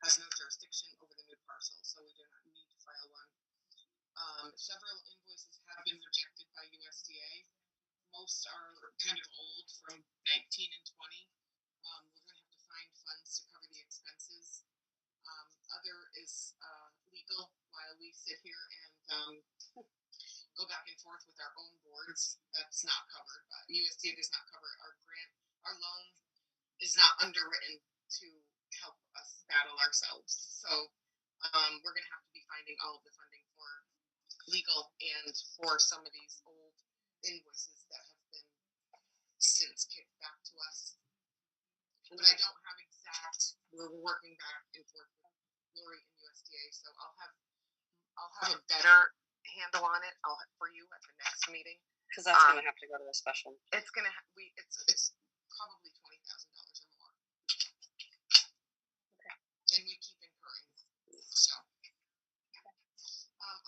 has no jurisdiction over the new parcel, so we do not need to file one. Several invoices have been rejected by USDA. Most are kind of old, from 19 and 20. We're going to have to find funds to cover the expenses. Other is legal, while we sit here and go back and forth with our own boards. That's not covered. USDA does not cover our grant. Our loan is not underwritten to help us battle ourselves. So we're going to have to be finding all of the funding for legal and for some of these old invoices that have been since kicked back to us. But I don't have exact. We're working back and forth with Lori and USDA, so I'll have a better handle on it. For you at the next meeting. Because that's gonna have to go to the special. It's gonna it's probably $20,000 or more. Okay. And we keep incurring. So.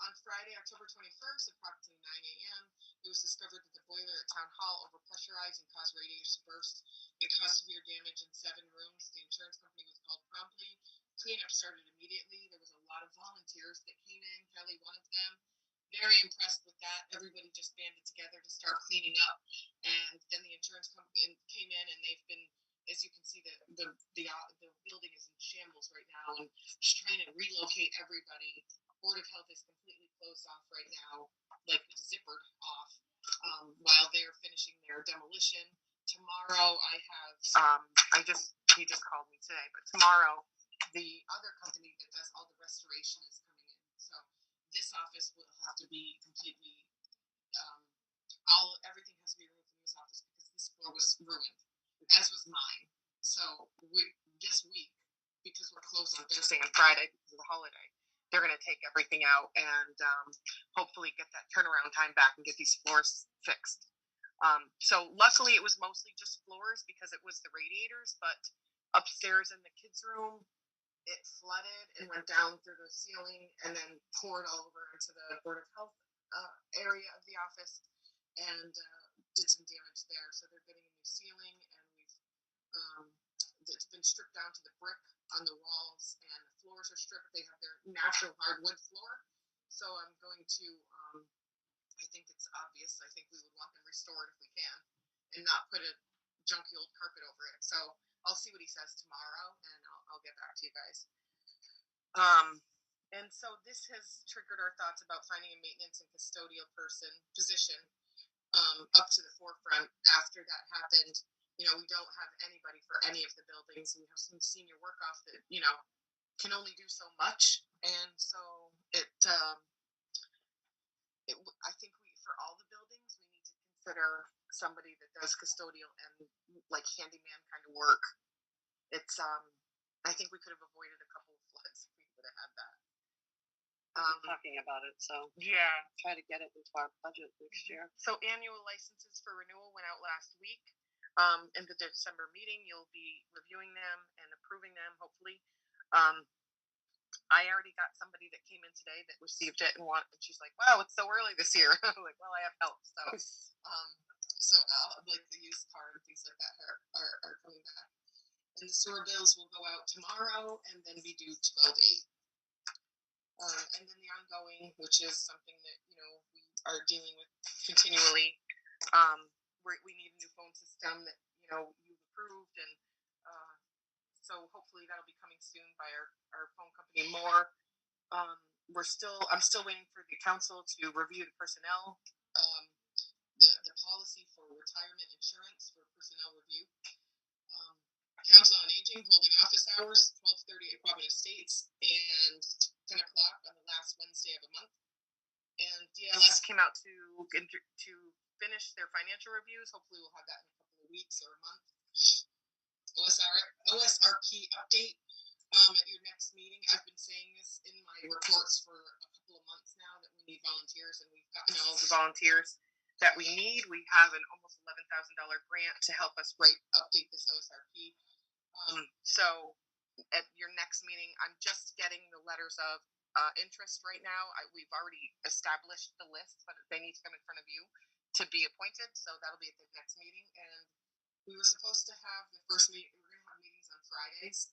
On Friday, October 21st, approximately 9 a.m., it was discovered that the boiler at Town Hall overpressurized and caused radiators to burst. It caused severe damage in 7 rooms. The insurance company was called promptly. Cleanup started immediately. There was a lot of volunteers that came in. Kelly, one of them. Very impressed with that. Everybody just banded together to start cleaning up. And then the insurance company came in, and they've been, as you can see, the building is in shambles right now, and just trying to relocate everybody. Board of Health is completely closed off right now, like zippered off, while they're finishing their demolition. Tomorrow I have, he just called me today, but tomorrow the other company that does all the restoration is coming in. So this office will have to be completely, everything has to be removed from this office because this floor was ruined, as was mine. So this week, because we're closed on Thursday and Friday because of the holiday, they're going to take everything out and hopefully get that turnaround time back and get these floors fixed. So luckily it was mostly just floors because it was the radiators, but upstairs in the kids' room, it flooded and went down through the ceiling and then poured all over into the Board of Health area of the office and did some damage there. So they're getting a new ceiling, and it's been stripped down to the brick on the walls, and the floors are stripped. They have their natural hardwood floor. So I'm going to, I think it's obvious. I think we would want them restored if we can, and not put a junky old carpet over it. So I'll see what he says tomorrow, and I'll get back to you guys. And so this has triggered our thoughts about finding a maintenance and custodial position up to the forefront. After that happened, we don't have anybody for any of the buildings. We have some senior work off that, you know, can only do so much. And so I think for all the buildings, we need to consider somebody that does custodial and like handyman kind of work. It's, I think we could have avoided a couple of floods if we would have had that. We've been talking about it, so Yeah. try to get it into our budget next year. So annual licenses for renewal went out last week. In the December meeting, you'll be reviewing them and approving them, hopefully. I already got somebody that came in today that received it and she's like, wow, it's so early this year. I'm like, well, I have help. So like the used car and things like that are coming back. And the sewer bills will go out tomorrow and then be due 12/8. And then the ongoing, which is something that, you know, we are dealing with continually. We need a new phone system that, you know, you've approved. And so hopefully that'll be coming soon by our phone company more. I'm still waiting for the council to review the personnel, the policy for retirement insurance for personnel review. Council on Aging holding office hours, 12:30 at Providence Estates and 10 o'clock on the last Wednesday of the month. And DLS came out to finish their financial reviews. Hopefully we'll have that in a couple of weeks or a month. OSRP update at your next meeting. I've been saying this in my reports for a couple of months now that we need volunteers, and we've gotten all the volunteers that we need. We have an almost $11,000 grant to help us update this OSRP. So at your next meeting, I'm just getting the letters of interest right now. We've already established the list, but they need to come in front of you to be appointed. So that'll be at the next meeting. And we were supposed to have the first meeting. We're going to have meetings on Fridays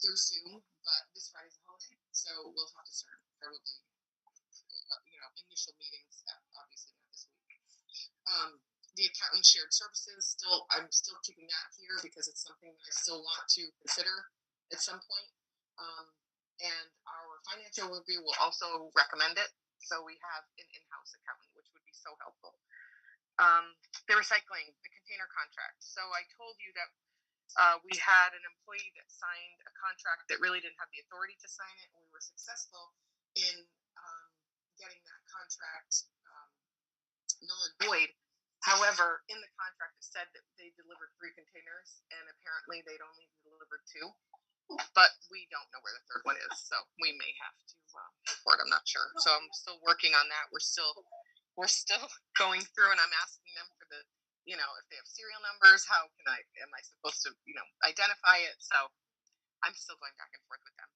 through Zoom, but this Friday's a holiday, so we'll have to start probably, initial meetings. Obviously not this week. The accountant shared services, I'm still keeping that here because it's something that I still want to consider at some point. And our financial review will also recommend it. So we have an in-house accountant, which would be so helpful. The recycling, the container contract. So I told you that we had an employee that signed a contract that really didn't have the authority to sign it, and we were successful in getting that contract null and void. However, in the contract it said that they delivered 3 containers, and apparently they'd only delivered 2. But we don't know where the third one is, so we may have to report. I'm not sure. So I'm still working on that. We're still going through, and I'm asking them for the, if they have serial numbers, am I supposed to, identify it? So I'm still going back and forth with them.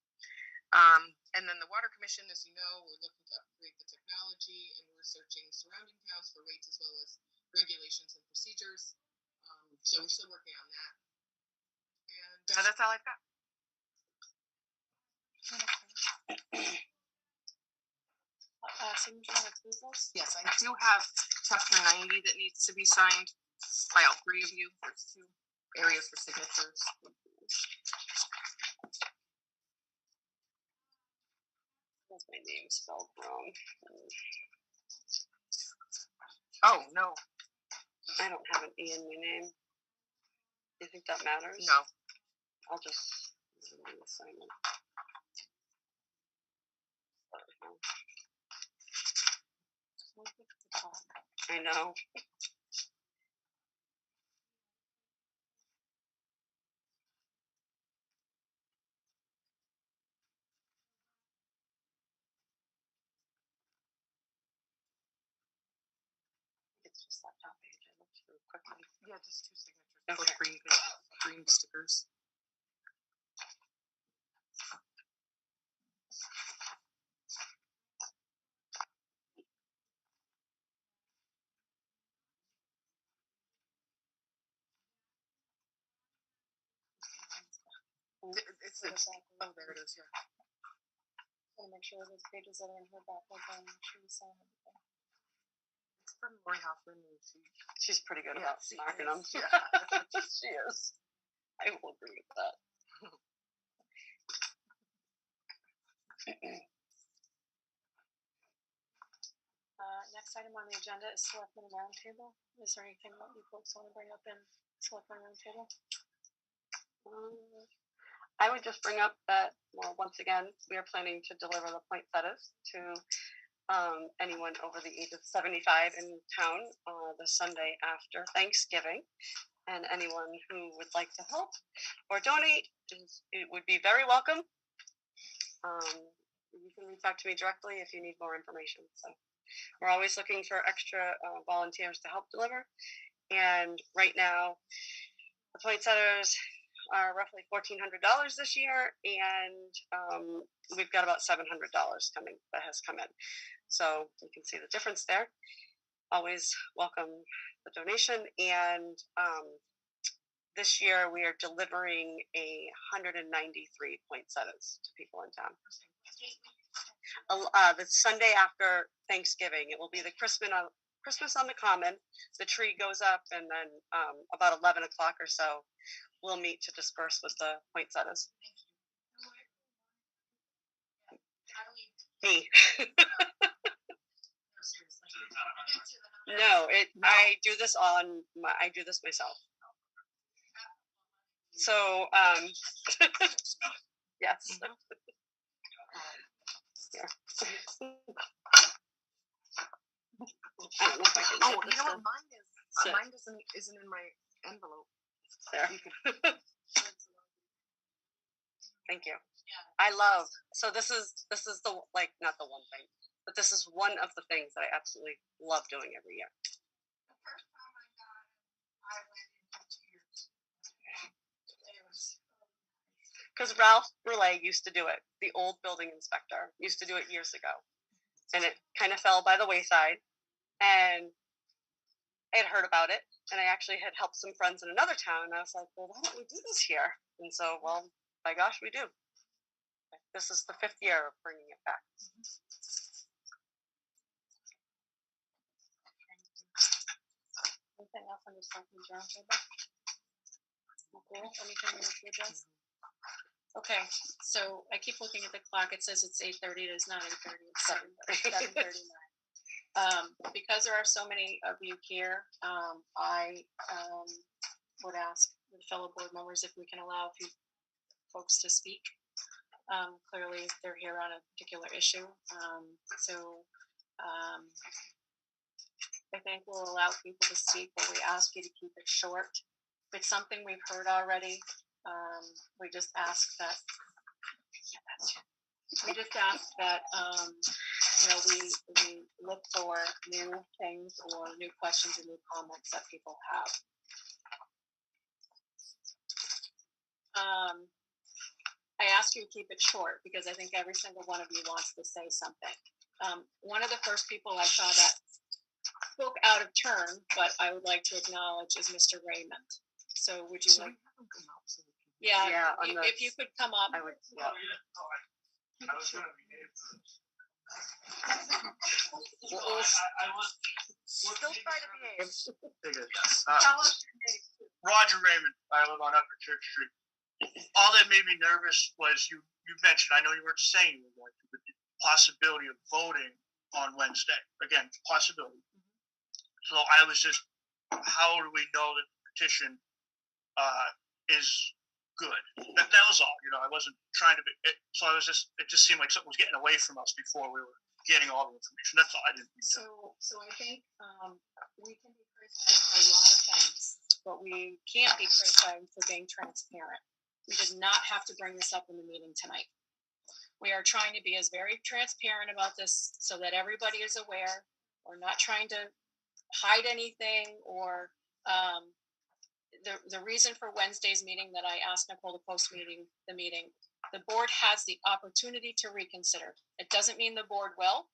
And then the Water Commission, as you know, we're looking to upgrade the technology, and we're searching surrounding towns for rates as well as regulations and procedures. So we're still working on that. And that's all I've got. Signature on approvals? Yes, I do have chapter 90 that needs to be signed by all 3 of you. There's 2 areas for signatures. That's my name spelled wrong. Oh, no. I don't have an E in my name. Do you think that matters? No. I'll just sign it. I know. It's just that top page. I looked through quickly. Yeah, just 2 signatures. Okay. Both green pages, green stickers. Oh, there it is. Yeah. I want to make sure those pages that are in her backup and she sign everything. It's from Lori Hoffman. She's pretty good about marking them. Yeah. She is. I will agree with that. Next item on the agenda is Selectmen Roundtable. Is there anything that you folks want to bring up in Selectmen Roundtable. I would just bring up that, well, once again, we are planning to deliver the poinsettias to anyone over the age of 75 in town the Sunday after Thanksgiving. And anyone who would like to help or donate, it would be very welcome. You can reach out to me directly if you need more information. So we're always looking for extra volunteers to help deliver. And right now, the poinsettias are roughly $1,400 this year, and we've got about $700 that has come in. So you can see the difference there. Always welcome the donation, and this year we are delivering 193 poinsettias to people in town. The Sunday after Thanksgiving, it will be the Christmas on the Common. The tree goes up, and then about 11 o'clock or so, we'll meet to disperse with the poinsettias. Me. No, I do this myself. So yes. Yeah. I don't know if I can Oh, get you this know to what? Mine isn't in my envelope. there. You can. Thank you. I love, so this is the, like, not the one thing, but this is one of the things that I absolutely love doing every year. The first time I got it, I went into tears. It was Because Ralph Brulé used to do it. The old building inspector used to do it years ago. And it kind of fell by the wayside. And I had heard about it. And I actually had helped some friends in another town. And I was like, well, why don't we do this here? And so, well, by gosh, we do. This is the 5th year of bringing it back. Anything else on the Selectmen Roundtable? Okay, anything you need to address? Okay, so I keep looking at the clock. It says it's 8:30. It is not 8:30. It's 7:39. Because there are so many of you here, I would ask the fellow board members if we can allow a few folks to speak. Clearly, they're here on a particular issue. I think we'll allow people to speak, but we ask you to keep it short. If it's something we've heard already, we just ask that we look for new things or new questions or new comments that people have. I ask you to keep it short because I think every single one of you wants to say something. One of the first people I saw that spoke out of turn, but I would like to acknowledge is Mr. Raymond. So would you like? Yeah, if you could come up. I would. Yeah. I was going to be named for this. We'll still try to behave. Tell us your name. Roger Raymond. I live on Upper Church Street. All that made me nervous was you mentioned, I know you weren't saying you were going to, but the possibility of voting on Wednesday. Again, possibility. So I was just, how do we know that the petition is good? That was all. I wasn't trying to be. So it just seemed like something was getting away from us before we were getting all the information. That's all. I didn't think so I think we can be criticized for a lot of things, but we can't be criticized for being transparent. We did not have to bring this up in the meeting tonight. We are trying to be as very transparent about this so that everybody is aware. We're not trying to hide anything or the reason for Wednesday's meeting that I asked Nicole to post the meeting, the board has the opportunity to reconsider. It doesn't mean the board will,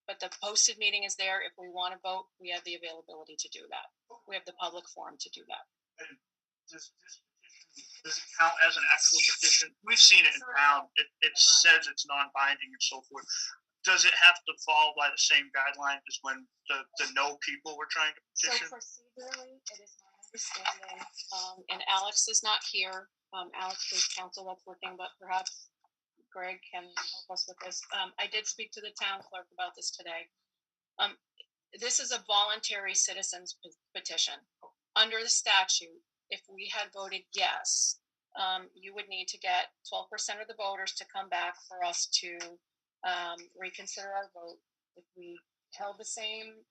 but the posted meeting is there. If we want to vote, we have the availability to do that. We have the public forum to do that. And does it count as an actual petition? We've seen it in town. It says it's non-binding and so forth. Does it have to follow by the same guideline as when the no people were trying to petition? So procedurally, it is my understanding, and Alex is not here. Alex is counsel that's working, but perhaps Greg can help us with this. I did speak to the town clerk about this today. This is a voluntary citizens petition. Under the statute, if we had voted yes, you would need to get 12% of the voters to come back for us to reconsider our vote. If we held the same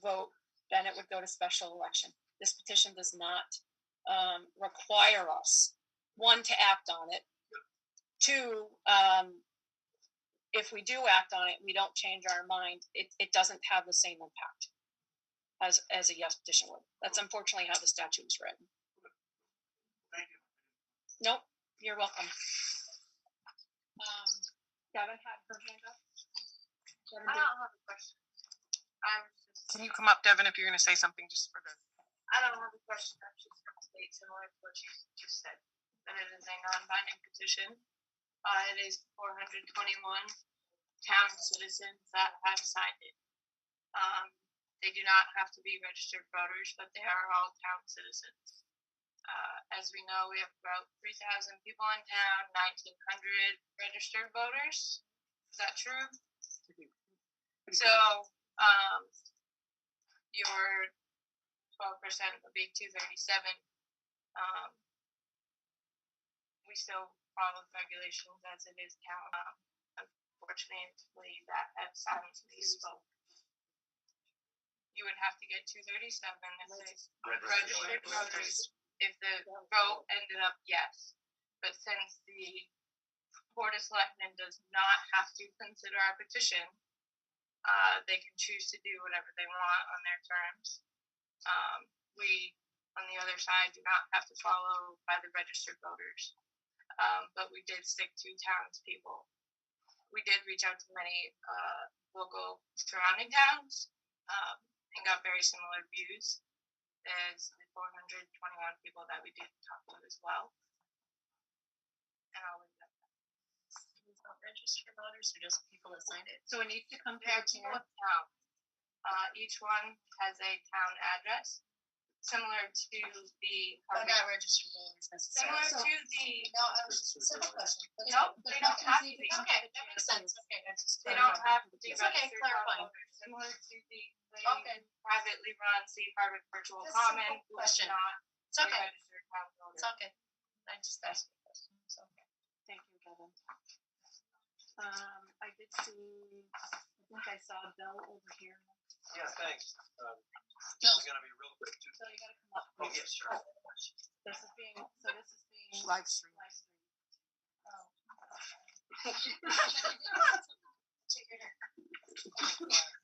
vote, then it would go to special election. This petition does not require us, one, to act on it. Two, if we do act on it, we don't change our mind. It doesn't have the same impact as a yes petition would. That's unfortunately how the statute is written. Thank you. Nope, you're welcome. Gavin had her hand up. I don't have a question. Can you come up, Devin, if you're going to say something just for the. I don't have a question. I'm just going to state similar to what you just said. That it is a non-binding petition. It is 421 town citizens that have signed it. They do not have to be registered voters, but they are all town citizens. As we know, we have about 3,000 people in town, 1,900 registered voters. Is that true? So, your 12% would be 237. We still follow the regulations as it is town. Unfortunately, that has silently spoke. You would have to get 237 if it's registered voters if the vote ended up yes. But since the Board of Selectmen does not have to consider our petition, they can choose to do whatever they want on their terms. We, on the other side, do not have to follow by the registered voters. But we did stick to townspeople. We did reach out to many local surrounding towns and got very similar views as the 421 people that we did talk to as well. And I'll leave that. It's not registered voters, or just people that signed it. So it needs to come to Yeah, the people town. of town. Each one has a town address, similar to the. Not registered voters Similar necessarily. to the. No, it was just a simple question. No, they don't have to be. Okay, that makes sense. Okay, that's just. They don't have to be It's okay, registered clarifying. voters, similar to the Okay. privately run Hardwick Virtual Just a Common, simple who is question. not It's a okay. registered town voter. It's okay. I just asked a question. It's okay. Thank you, Kevin. I did see, I think I saw Bill over here. Yeah, thanks. Bill. I'm gonna be real quick too. So you gotta come up. Oh, yes, sure. This is being Live stream. live streamed.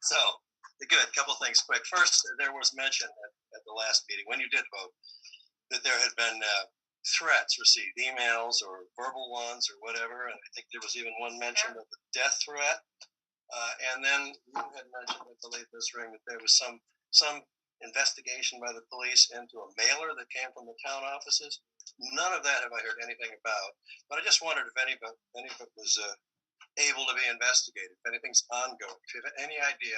So, good, couple things quick. First, there was mention at the last meeting, when you did vote, that there had been threats received, emails or verbal ones or whatever, and I think there was even one mention of a death threat. And then you had mentioned, I believe, Ms. Ring, that there was some investigation by the police into a mailer that came from the town offices. None of that have I heard anything about, but I just wondered if any of it was able to be investigated, if anything's ongoing, if you have any idea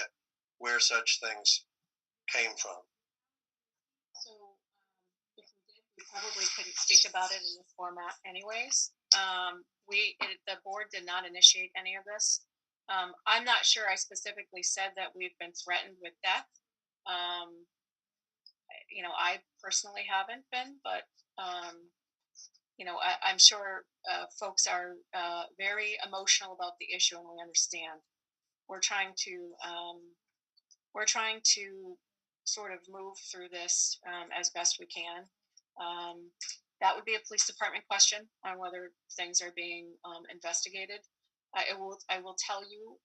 where such things came from. So, if we did, we probably couldn't speak about it in this format anyways. The board did not initiate any of this. I'm not sure I specifically said that we've been threatened with death. I personally haven't been, but I'm sure folks are very emotional about the issue, and we understand. We're trying to sort of move through this as best we can. That would be a police department question on whether things are being investigated. I will tell you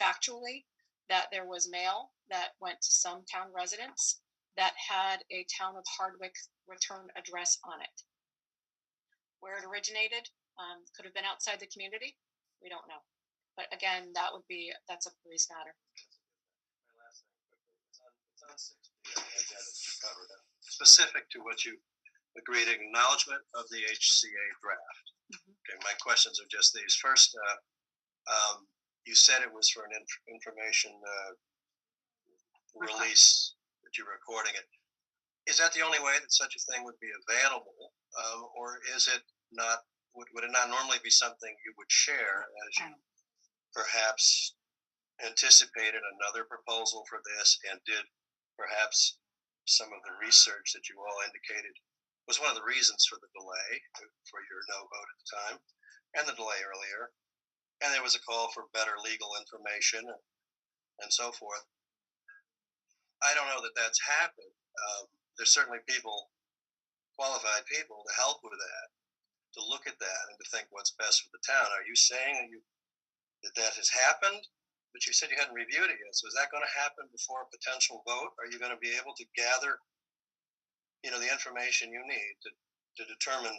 factually that there was mail that went to some town residents that had a town of Hardwick return address on it. Where it originated could have been outside the community. We don't know. But again, that's a police matter. My last thing quickly, it's on 6B on the agenda that you covered, specific to what you agreed, acknowledgement of the HCA draft. Mm-hmm. Okay, my questions are just these. First, you said it was for an information release, that you're recording it. Is that the only way that such a thing would be available, or is it not? Would it not normally be something you would share as you perhaps anticipated another proposal for this and did perhaps some of the research that you all indicated was one of the reasons for the delay, for your no vote at the time, and the delay earlier. And there was a call for better legal information and so forth. I don't know that that's happened. There's certainly people, qualified people, to help with that, to look at that and to think what's best for the town. Are you saying that has happened? But you said you hadn't reviewed it yet. So is that going to happen before a potential vote? Are you going to be able to gather, the information you need to determine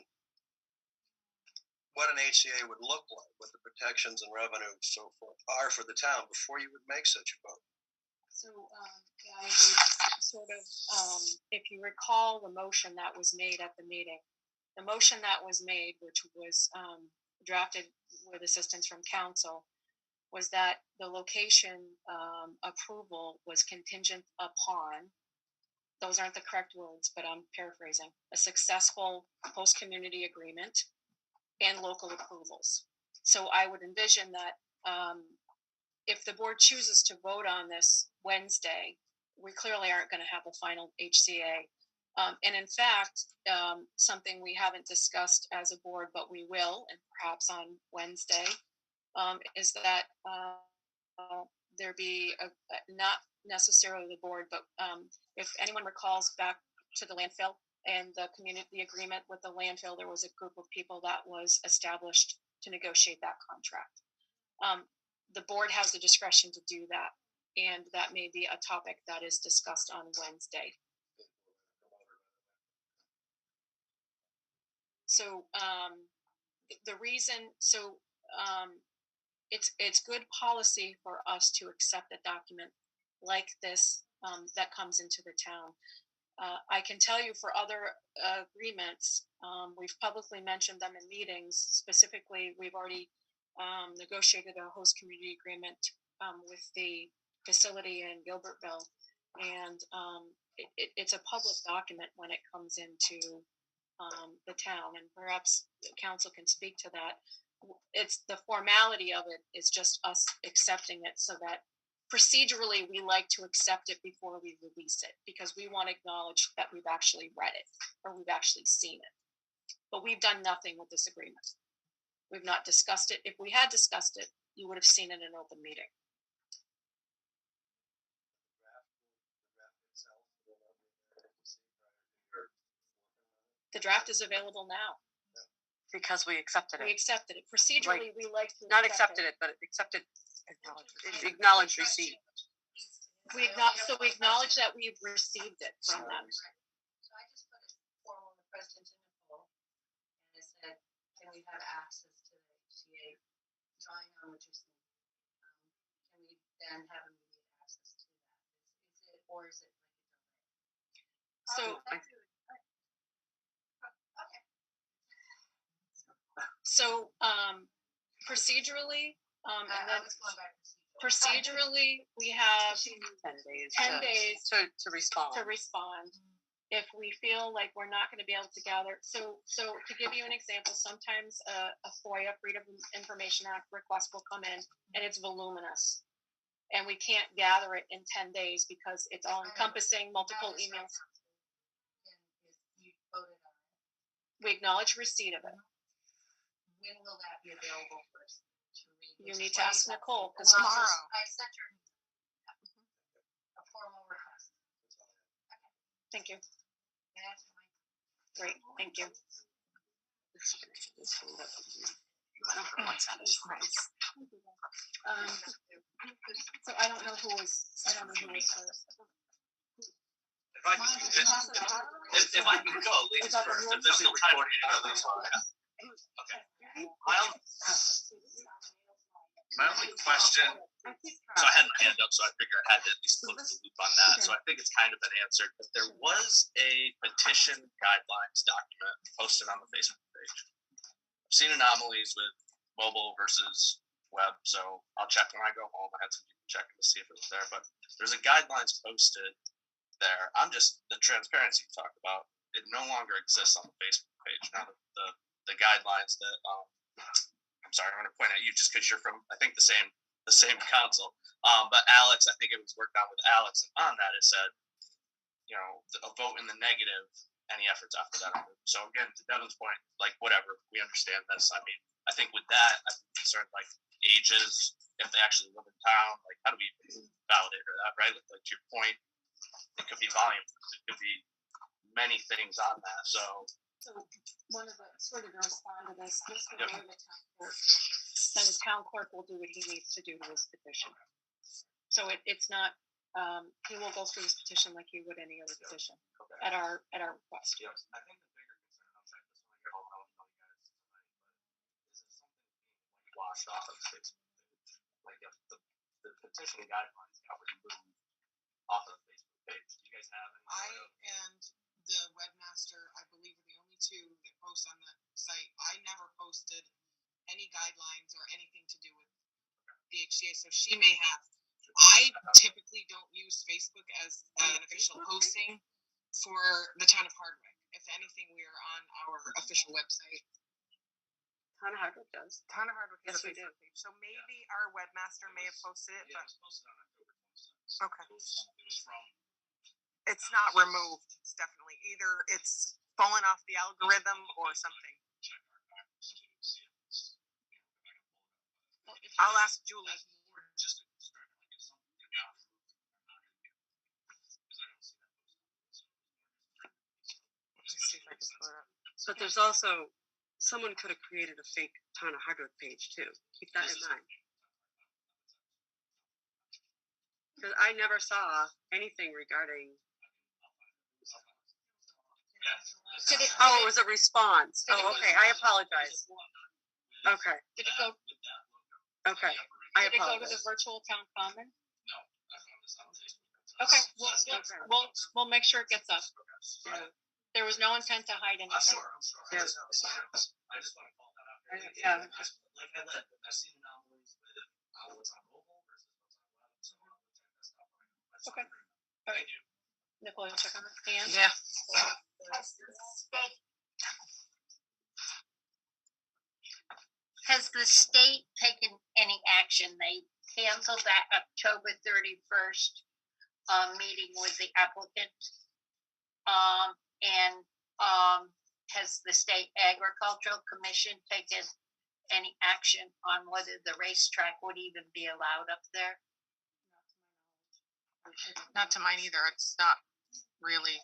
what an HCA would look like, what the protections and revenue and so forth are for the town before you would make such a vote? So I would sort of, if you recall the motion that was made at the meeting, the motion that was made, which was drafted with assistance from council, was that the location approval was contingent upon, those aren't the correct words, but I'm paraphrasing, a successful host community agreement and local approvals. So I would envision that if the board chooses to vote on this Wednesday, we clearly aren't going to have a final HCA. And in fact, something we haven't discussed as a board, but we will, and perhaps on Wednesday, is that there be not necessarily the board, but if anyone recalls back to the landfill and the community agreement with the landfill, there was a group of people that was established to negotiate that contract. The board has the discretion to do that, and that may be a topic that is discussed on Wednesday. So the reason, it's good policy for us to accept a document like this that comes into the town. I can tell you for other agreements, we've publicly mentioned them in meetings. Specifically, we've already negotiated a host community agreement with the facility in Gilbertville, and it's a public document when it comes into the town, and perhaps the council can speak to that. It's the formality of it is just us accepting it, so that procedurally we like to accept it before we release it, because we want to acknowledge that we've actually read it or we've actually seen it. But we've done nothing with this agreement. We've not discussed it. If we had discussed it, you would have seen it in an open meeting. The draft is available now. Because we accepted it. We accepted it. Procedurally, we like to not accepted it, but accepted, acknowledged receipt. We acknowledge that we've received it from them. So I just put a formal request into Nicole, and I said, can we have access to the HCA, drawing on what you're saying? Can we then have immediate access to that? Is it, or is it like a delay? So procedurally, and then procedurally, we have 10 days to respond. If we feel like we're not going to be able to gather. So to give you an example, sometimes a FOIA, Freedom of Information Act request will come in, and it's voluminous, and we can't gather it in 10 days because it's all encompassing multiple emails. We acknowledge receipt of it. When will that be available first? You need to ask Nicole, because tomorrow. I sent her a formal request. Thank you. Great, thank you. So I don't know who was first. If I can go, ladies first. If there's still time for you to go, ladies first. Okay. My only question, so I had my hand up, so I figured I had to at least close the loop on that. So I think it's kind of been answered, but there was a petition guidelines document posted on the Facebook page. I've seen anomalies with mobile versus web, so I'll check when I go home. I had some people checking to see if it was there, but there's a guidelines posted there. I'm just, the transparency you talked about, it no longer exists on the Facebook page. Now the guidelines that I'm sorry, I'm going to point at you just because you're from, I think, the same council. But Alex, I think it was worked on with Alex, and on that it said, a vote in the negative, any efforts after that. So again, to Devin's point, like whatever, we understand this. I mean, I think with that, I'm concerned like ages, if they actually live in town, like how do we validate that, right? Like to your point, it could be volume, it could be many things on that. So one of the sort of to respond to this will go to the town clerk. Then the town clerk will do what he needs to do to his petition. So it's not. He will go through his petition like he would any other petition at our request. Yes, I think the bigger concern, I'm trying to get home, I don't know you guys tonight, but is it something being washed off of the Facebook page? Like if the petition guidelines got removed off of the Facebook page, do you guys have any? I and the webmaster, I believe, are the only two that post on the site. I never posted any guidelines or anything to do with the HCA, so she may have. I typically don't use Facebook as an official hosting for the town of Hardwick. If anything, we are on our official website. Town of Hardwick does. Town of Hardwick has Yes, a we do. Facebook page, so maybe our webmaster may have posted it, Yeah, but it was posted on October 26th. Okay. It was from. it's not removed. It's definitely either it's fallen off the algorithm or something. Check archives to see if it's, go back and pull it up. I'll ask Julie. That's more just a concern, like if something got removed, I'm not gonna get it. Because I don't see that posted. Let's see if I can pull it up. But there's also, someone could have created a fake Town of Hardwick page too. Keep that in mind. Because I never saw anything regarding. Did it? Oh, it was a response. Oh, okay. I apologize. Okay. Did it go? Okay. I Did it go to the apologize. virtual town common? No, I found this on Facebook. Okay, we'll make sure it gets up. Yeah. There was no intent to hide anything. I'm sure. Yeah. I just want to call that out. Yeah. Like I said, I've seen anomalies with what's on mobile versus what's on web, so I'll check that stuff out. Okay. All right. Nicole, you'll check on it. And Yeah. Has the state taken any action? They canceled that October 31st meeting with the applicant. Has the State Agricultural Commission taken any action on whether the racetrack would even be allowed up there? Not to mine either. It's not really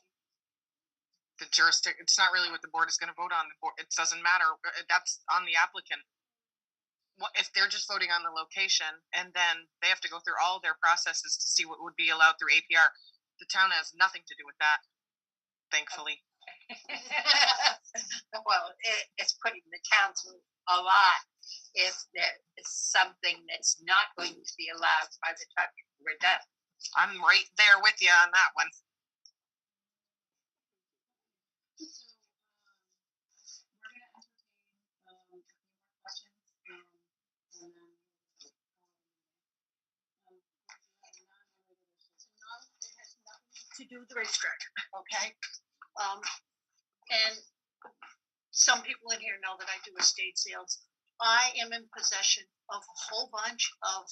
the jurisdiction. It's not really what the board is going to vote on. The board. It doesn't matter. That's on the applicant. What if they're just voting on the location and then they have to go through all of their processes to see what would be allowed through APR? The town has nothing to do with that, thankfully. Well, it's putting the town through a lot if there is something that's not going to be allowed by the time we're done. I'm right there with you on that one. To do the racetrack, okay? And some people in here know that I do estate sales. I am in possession of a whole bunch of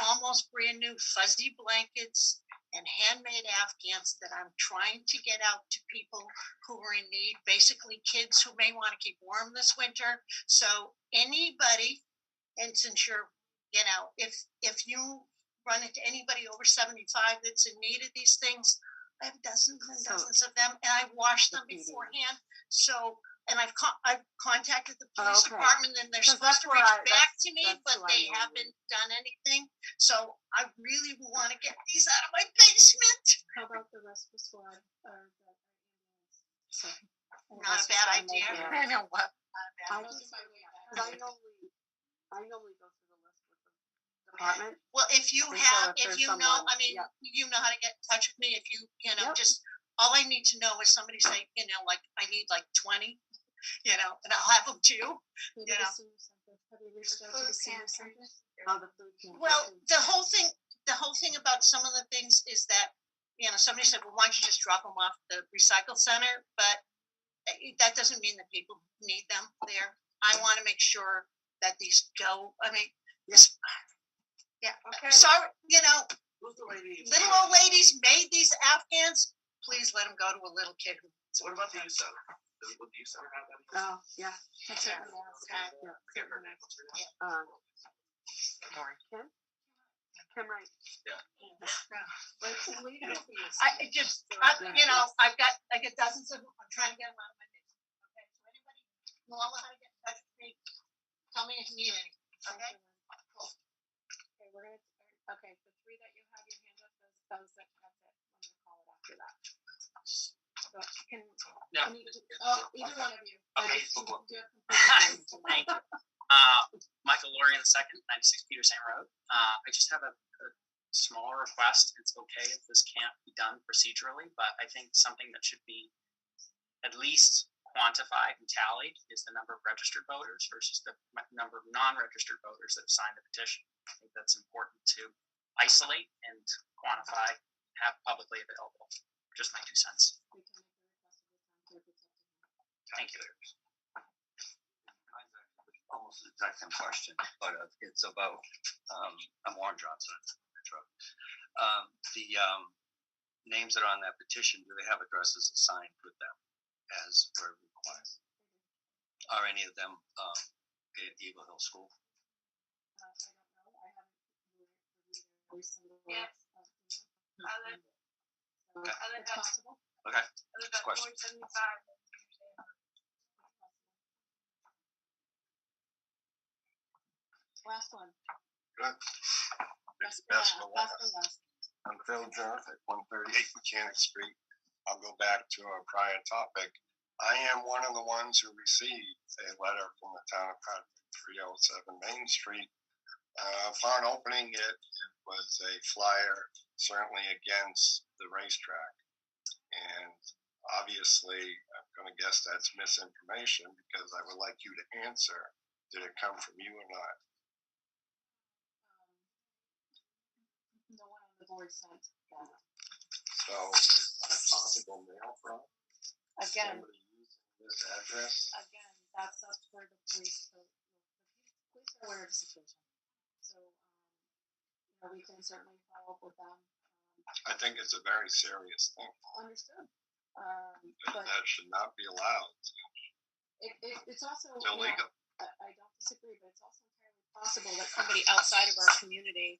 almost brand new fuzzy blankets and handmade Afghans that I'm trying to get out to people who are in need, basically kids who may want to keep warm this winter. So anybody, and since you're, if you run into anybody over 75 that's in need of these things, I have dozens and dozens of them, and I wash them beforehand. So, and I've contacted the police department, and they're supposed to reach back to me, but they haven't done anything. So I really want to get these out of my basement. how about the rest of the squad? Not a bad idea. I know what. I normally go through the list with the department. Well, if you And have, so if if there's you know, someone- I mean, yeah. you know how to get in touch with me. If you Yep. just, all I need to know is somebody say, like, I need like 20, and I'll have them to you. Have You know. you reached out to the senior center? Oh, the food camp. Well, the whole thing about some of the things is that, somebody said, well, why don't you just drop them off at the recycle center? But that doesn't mean that people need them there. I want to make sure that these go, Okay. sorry, Who's the lady? little old ladies made these Afghans. please let him go to a little kid who. So what about the youth center? Would the youth center have that? Oh, yeah. That's it. Okay, her name. What's her name? Kim Wright. Yeah. I just, you know, I've got dozens of them. I'm trying to get them out of my business. Okay, so anybody know how to get in touch with me? Tell me if you need anything. Okay. Cool. Okay, we're gonna. Okay, the three that you have your hands up, those that's it. I'm gonna call it after that. So can you, either one of you. Okay. Thank you. Michael Lorian II, 96 Peterson Road. I just have a small request. It's okay if this can't be done procedurally, but I think something that should be at least quantified and tallied is the number of registered voters versus the number of non-registered voters that have signed the petition. I think that's important to isolate and quantify, have publicly available. Just my 2 cents. Thank you. Almost the exact same question, but it's about, I'm Warren Johnson. The names that are on that petition, do they have addresses assigned with them as were required? Are any of them at Eagle Hill School? I don't know. I haven't every single Yes. I live Okay. at possible. Okay. I live Just at question. 475. Last one. Good. Last Best one. for Last last. one. Last. I'm Phil Jarrett at 138 Mechanic Street. I'll go back to our prior topic. I am one of the ones who received a letter from the town of Hardwick, 307 Main Street. Upon opening it, it was a flyer certainly against the racetrack. And obviously, I'm going to guess that's misinformation because I would like you to answer, did it come from you or not? No one on the board sent that. So is that possible mail from Again, somebody using this address? that's up for the police. The police are aware of the situation. So, we can certainly follow up with them. I think it's a very serious thing. Understood. But But that should not be allowed. it's also. It's illegal. I don't disagree, but it's also entirely possible that somebody outside of our community,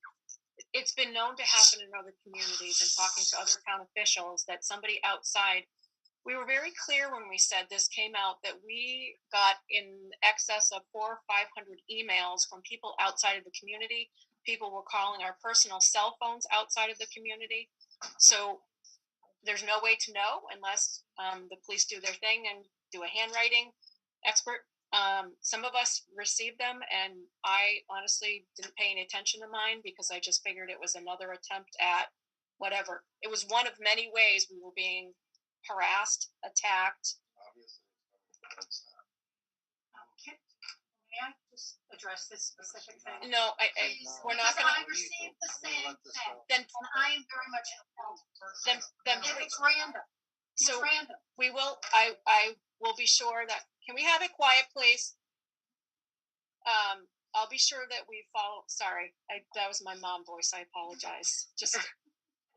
it's been known to happen in other communities and talking to other town officials that somebody outside, we were very clear when we said this came out that we got in excess of 400 or 500 emails from people outside of the community. People were calling our personal cell phones outside of the community. So there's no way to know unless the police do their thing and do a handwriting expert. Some of us received them, and I honestly didn't pay any attention to mine because I just figured it was another attempt at whatever. It was one of many ways we were being harassed, attacked. Obviously. May I just address this specific thing? No, we're not Because going I to. received the same thing, Then, and I am very much an opposed person. then, And it's random. It's so random. we will. I will be sure that. Can we have it quiet, please? I'll be sure that we follow. Sorry, that was my mom voice. I apologize. Just,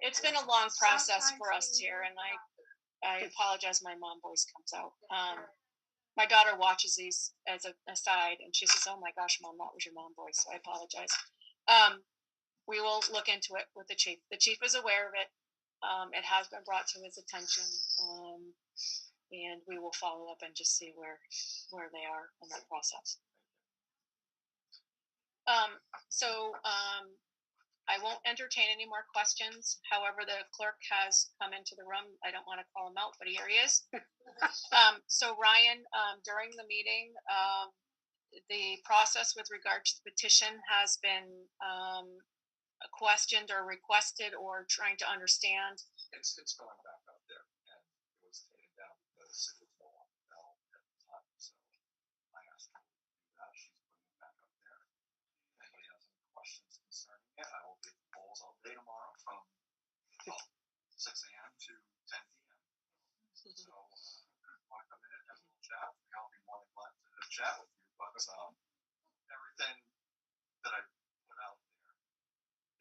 it's been a long process for us here, and I apologize. My mom voice comes out. My daughter watches these as an aside, and she says, "Oh my gosh, Mom, that was your mom voice." So I apologize. We will look into it with the chief. The chief is aware of it. It has been brought to his attention, and we will follow up and just see where they are in that process. I won't entertain any more questions. However, the clerk has come into the room. I don't want to call him out, but here he is. So Ryan, during the meeting, the process with regard to the petition has been questioned or requested or trying to understand. It's going back up there, and it was taken down because it was no longer valid at the time. So I asked her to do that. She's putting it back up there. If anybody has any questions concerning it, I will get polls all day tomorrow from 6 a.m. to 10 p.m. So want to come in and have a little chat? I'll be more than glad to chat with you. But everything that I put out there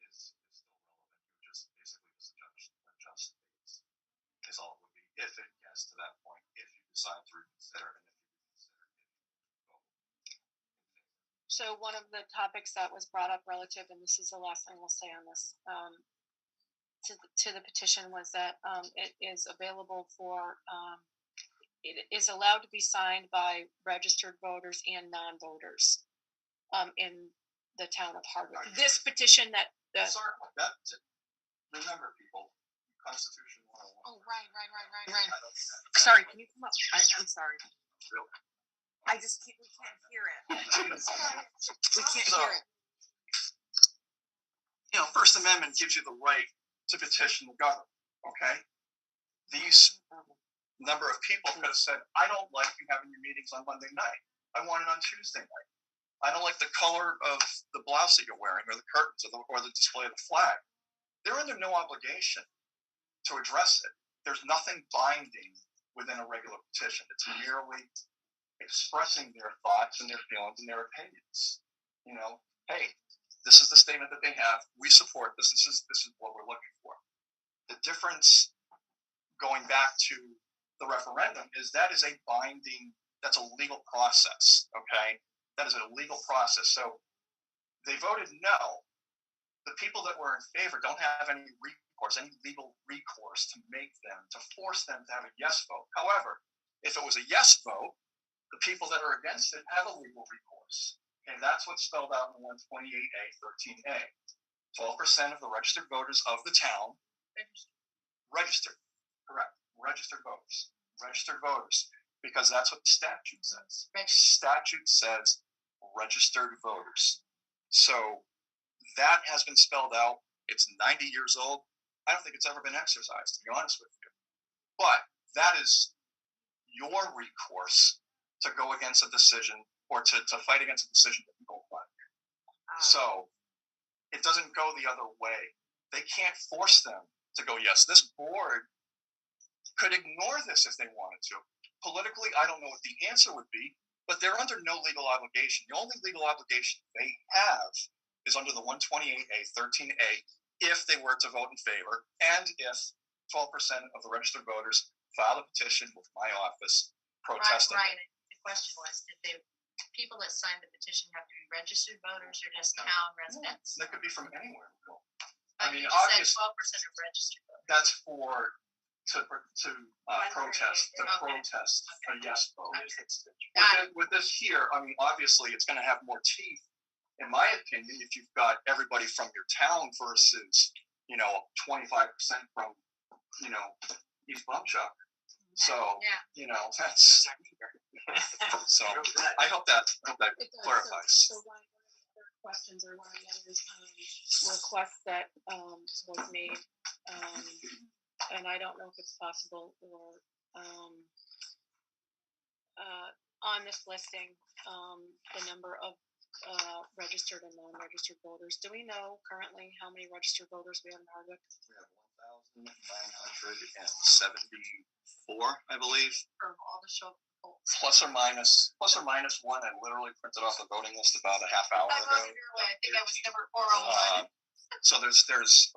is still relevant. You just basically just adjust dates. It's decide to reconsider, and if you reconsider it, vote in favor. So one of the topics that was brought up relative, and this is the last thing we'll say on this, to the petition was that it is available for, it is allowed to be signed by registered voters and non-voters in the town of Hardwick. Right. This petition that the Sorry, that's it. Remember, people, Constitution 101. Oh, right. I don't think that. Sorry, can you come up? I'm sorry. Really? We can't hear it. We can't So- hear it. First Amendment gives you the right to petition the government, okay? These number of people could have said, I don't like you having your meetings on Monday night. I want it on Tuesday night. I don't like the color of the blouse that you're wearing or the curtains or the display of the flag. They're under no obligation to address it. There's nothing binding within a regular petition. It's merely expressing their thoughts and their feelings and their opinions. Hey, this is the statement that they have. We support this. This is what we're looking for. The difference going back to the referendum is that is a binding, that's a legal process, okay? That is a legal process. So they voted no. The people that were in favor don't have any recourse, any legal recourse to make them, to force them to have a yes vote. However, if it was a yes vote, the people that are against it have a legal recourse. And that's what's spelled out in 128A, 13A. 12% of the registered voters of the town, registered, correct, registered voters, because that's what the statute says. Statute says registered voters. So that has been spelled out. It's 90 years old. I don't think it's ever been exercised, to be honest with you. But that is your recourse to go against a decision or to fight against a decision that you don't like. So it doesn't go the other way. They can't force them to go, yes, this board could ignore this if they wanted to. Politically, I don't know what the answer would be, but they're under no legal obligation. The only legal obligation they have is under the 128A, 13A, if they were to vote in favor, and if 12% of the registered voters file a petition with my office protesting. Right. The question was, did the people that signed the petition have to be registered voters or just No. town residents? They could be from anywhere. You said 12% of registered voters. That's to protest, Okay. protest a yes vote. Got With this here, obviously it's going to have more teeth, in my opinion, if you've got everybody from your town versus, 25% from, East Bumchuck. So, that's, so I hope that It does. clarifies. So one of the other questions or one of the other requests that was made, and I don't know if it's possible or on this listing, the number of registered and non-registered voters. Do we know currently how many registered voters we have in Hardwick? We have 1,974, I believe. From all the show polls. Plus or minus one. I literally printed off the voting list about a half hour I ago. voted your way. I think I was number 401. So there's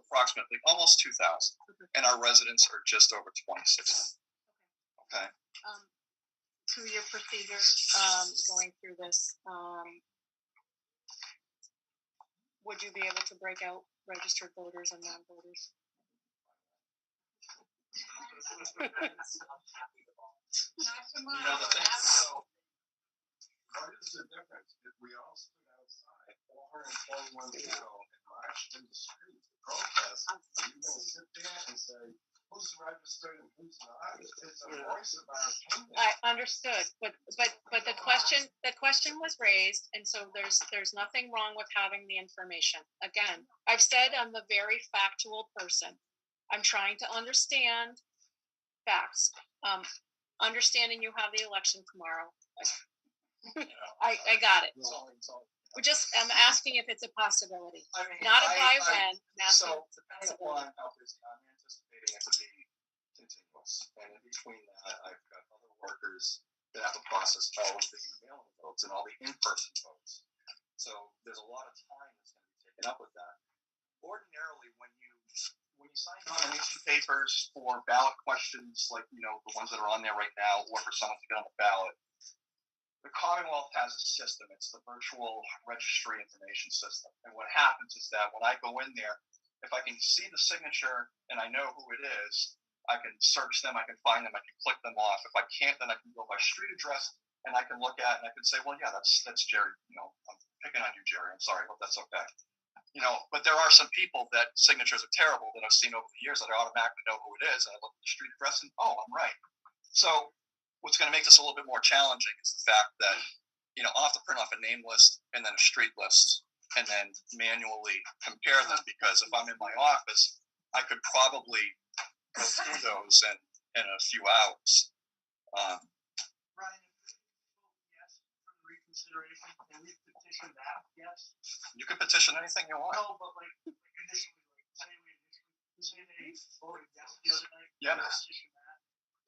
approximately almost 2,000, and our residents are just over 26. Okay. To your procedure, going through this, would you be able to break out registered voters and non-voters? What is the difference if we all stood outside 421 people and marched in the street to protest? Are you going to sit there and say who's registered and who's not? It's a voice of our opinion. I understood, but the question was raised, and so there's nothing wrong with having the information. Again, I've said I'm a very factual person. I'm trying to understand facts. Understanding you have the election tomorrow. I got it. I'm asking if it's a possibility. Not a by when. I'm asking So if it's a depending possibility. upon how busy, I'm anticipating it to be continuous. And in between that, I've got other workers that have to process all of the mail-in votes and all the in-person votes. So there's a lot of time that's going to be taken up with that. Ordinarily, when when you sign nomination papers for ballot questions, like, you know, the ones that are on there right now, or for someone to get on the ballot, the Commonwealth has a system. It's the virtual registry information system. And what happens is that when I go in there, if I can see the signature and I know who it is, I can search them, I can find them, I can click them off. If I can't, then I can go by street address and I can look at it and I can say, well, yeah, that's Jerry. You know, I'm picking on you, Jerry. I'm sorry, I hope that's okay. You know, but there are some people that signatures are terrible that I've seen over the years that I automatically know who it is, and I look at the street address and, oh, I'm right. So what's going to make this a little bit more challenging is the fact that, you know, I'll have to print off a name list and then a street list and then manually compare them, because if I'm in my office, I could probably go through those in a few hours. Ryan, yes, for reconsideration, can we petition that? Yes. You can petition anything you want. No, but like initially, say they voted yes the other night. Yeah. Petition that.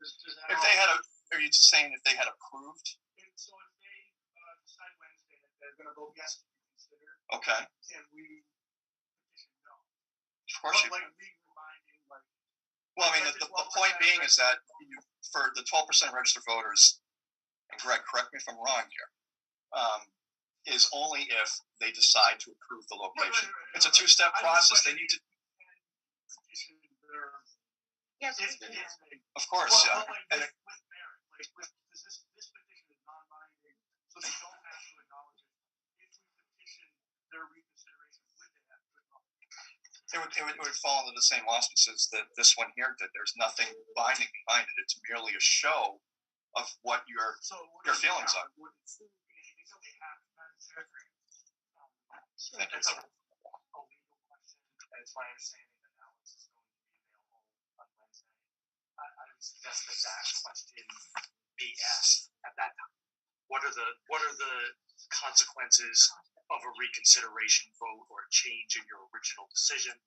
Does that If they had are you saying if they had approved? So if they decide Wednesday that they're going to vote yes to reconsider, okay. Can we petition no? Of course you like can. reminding, like. Well, I mean, the point being is that for the 12% registered voters, and Greg, correct me if I'm wrong here, is only if they decide to approve the location. Right. It's a two-step process. They need to. Yes, of course, yeah. Like with merit, like because this petition is non-binding, so they don't have to acknowledge it. If we petition their reconsideration, would they have to acknowledge it? It would fall under the same auspices that this one here did. There's nothing binding behind it. It's merely a show of what your feelings are. Thank you. That's a legal question, and it's my understanding that Alex is going to be available on Wednesday. I would suggest that question be asked at that time. What are the consequences of a reconsideration vote or a change in your original decision,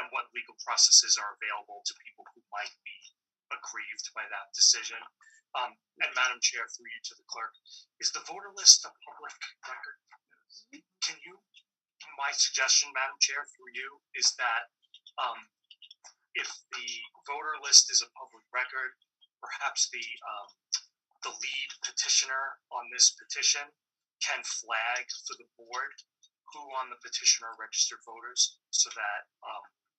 and what legal processes are available to people who might be aggrieved by that decision? And Madam Chair, through you to the clerk, is the voter list a public record? Can you, my suggestion, Madam Chair, through you, is that if the voter list is a public record, perhaps the lead petitioner on this petition can flag for the board who on the petition are registered voters, so that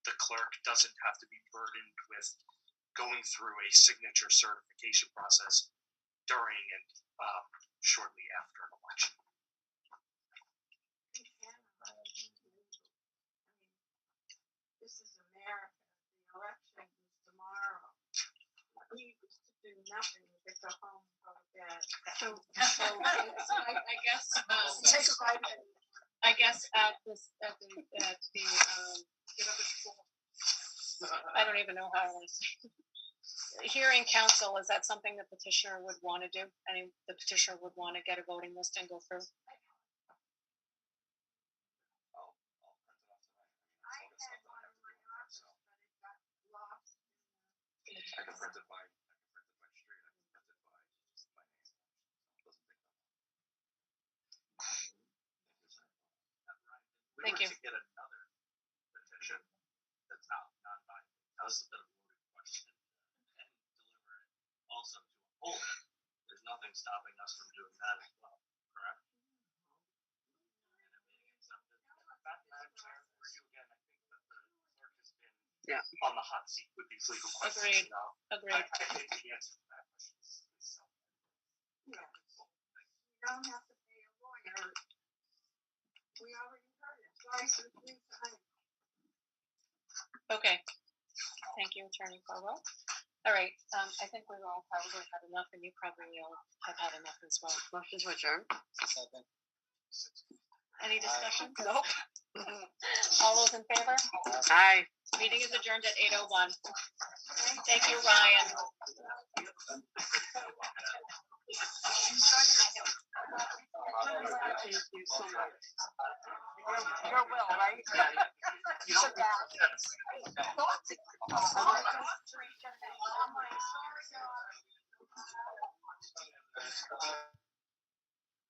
the clerk doesn't have to be burdened with going through a signature certification process during and shortly after an election. This is America. The election is tomorrow. We used to do nothing but go home and go to bed. So I guess Take a vitamin. I guess at the give up at school. I don't even know how to say. Hearing council, is that something the petitioner would want to do? I mean, the petitioner would want to get a voting list and go through. I can print it by street. I can print it by just my name. Thank you. To get another petition that's non-binding, that was a bit of a loaded question, and deliver it also to a holder. There's nothing stopping us from doing that as well, correct? Yeah. On the hot seat with these legal questions. Agreed. Now, Agreed. I think the answer to that question is so. Yeah. You don't have to pay a lawyer. We already heard it twice or three times. Okay. Thank you, Attorney Farwell. All right. I think we've all probably had enough, and you probably all have had enough as well. Motion to adjourn. Any discussion? Nope. All those in favor? Aye. Meeting is adjourned at 8:01. Thank you, Ryan. Thank you so much. Your will, right? You don't. Oh, my sorry.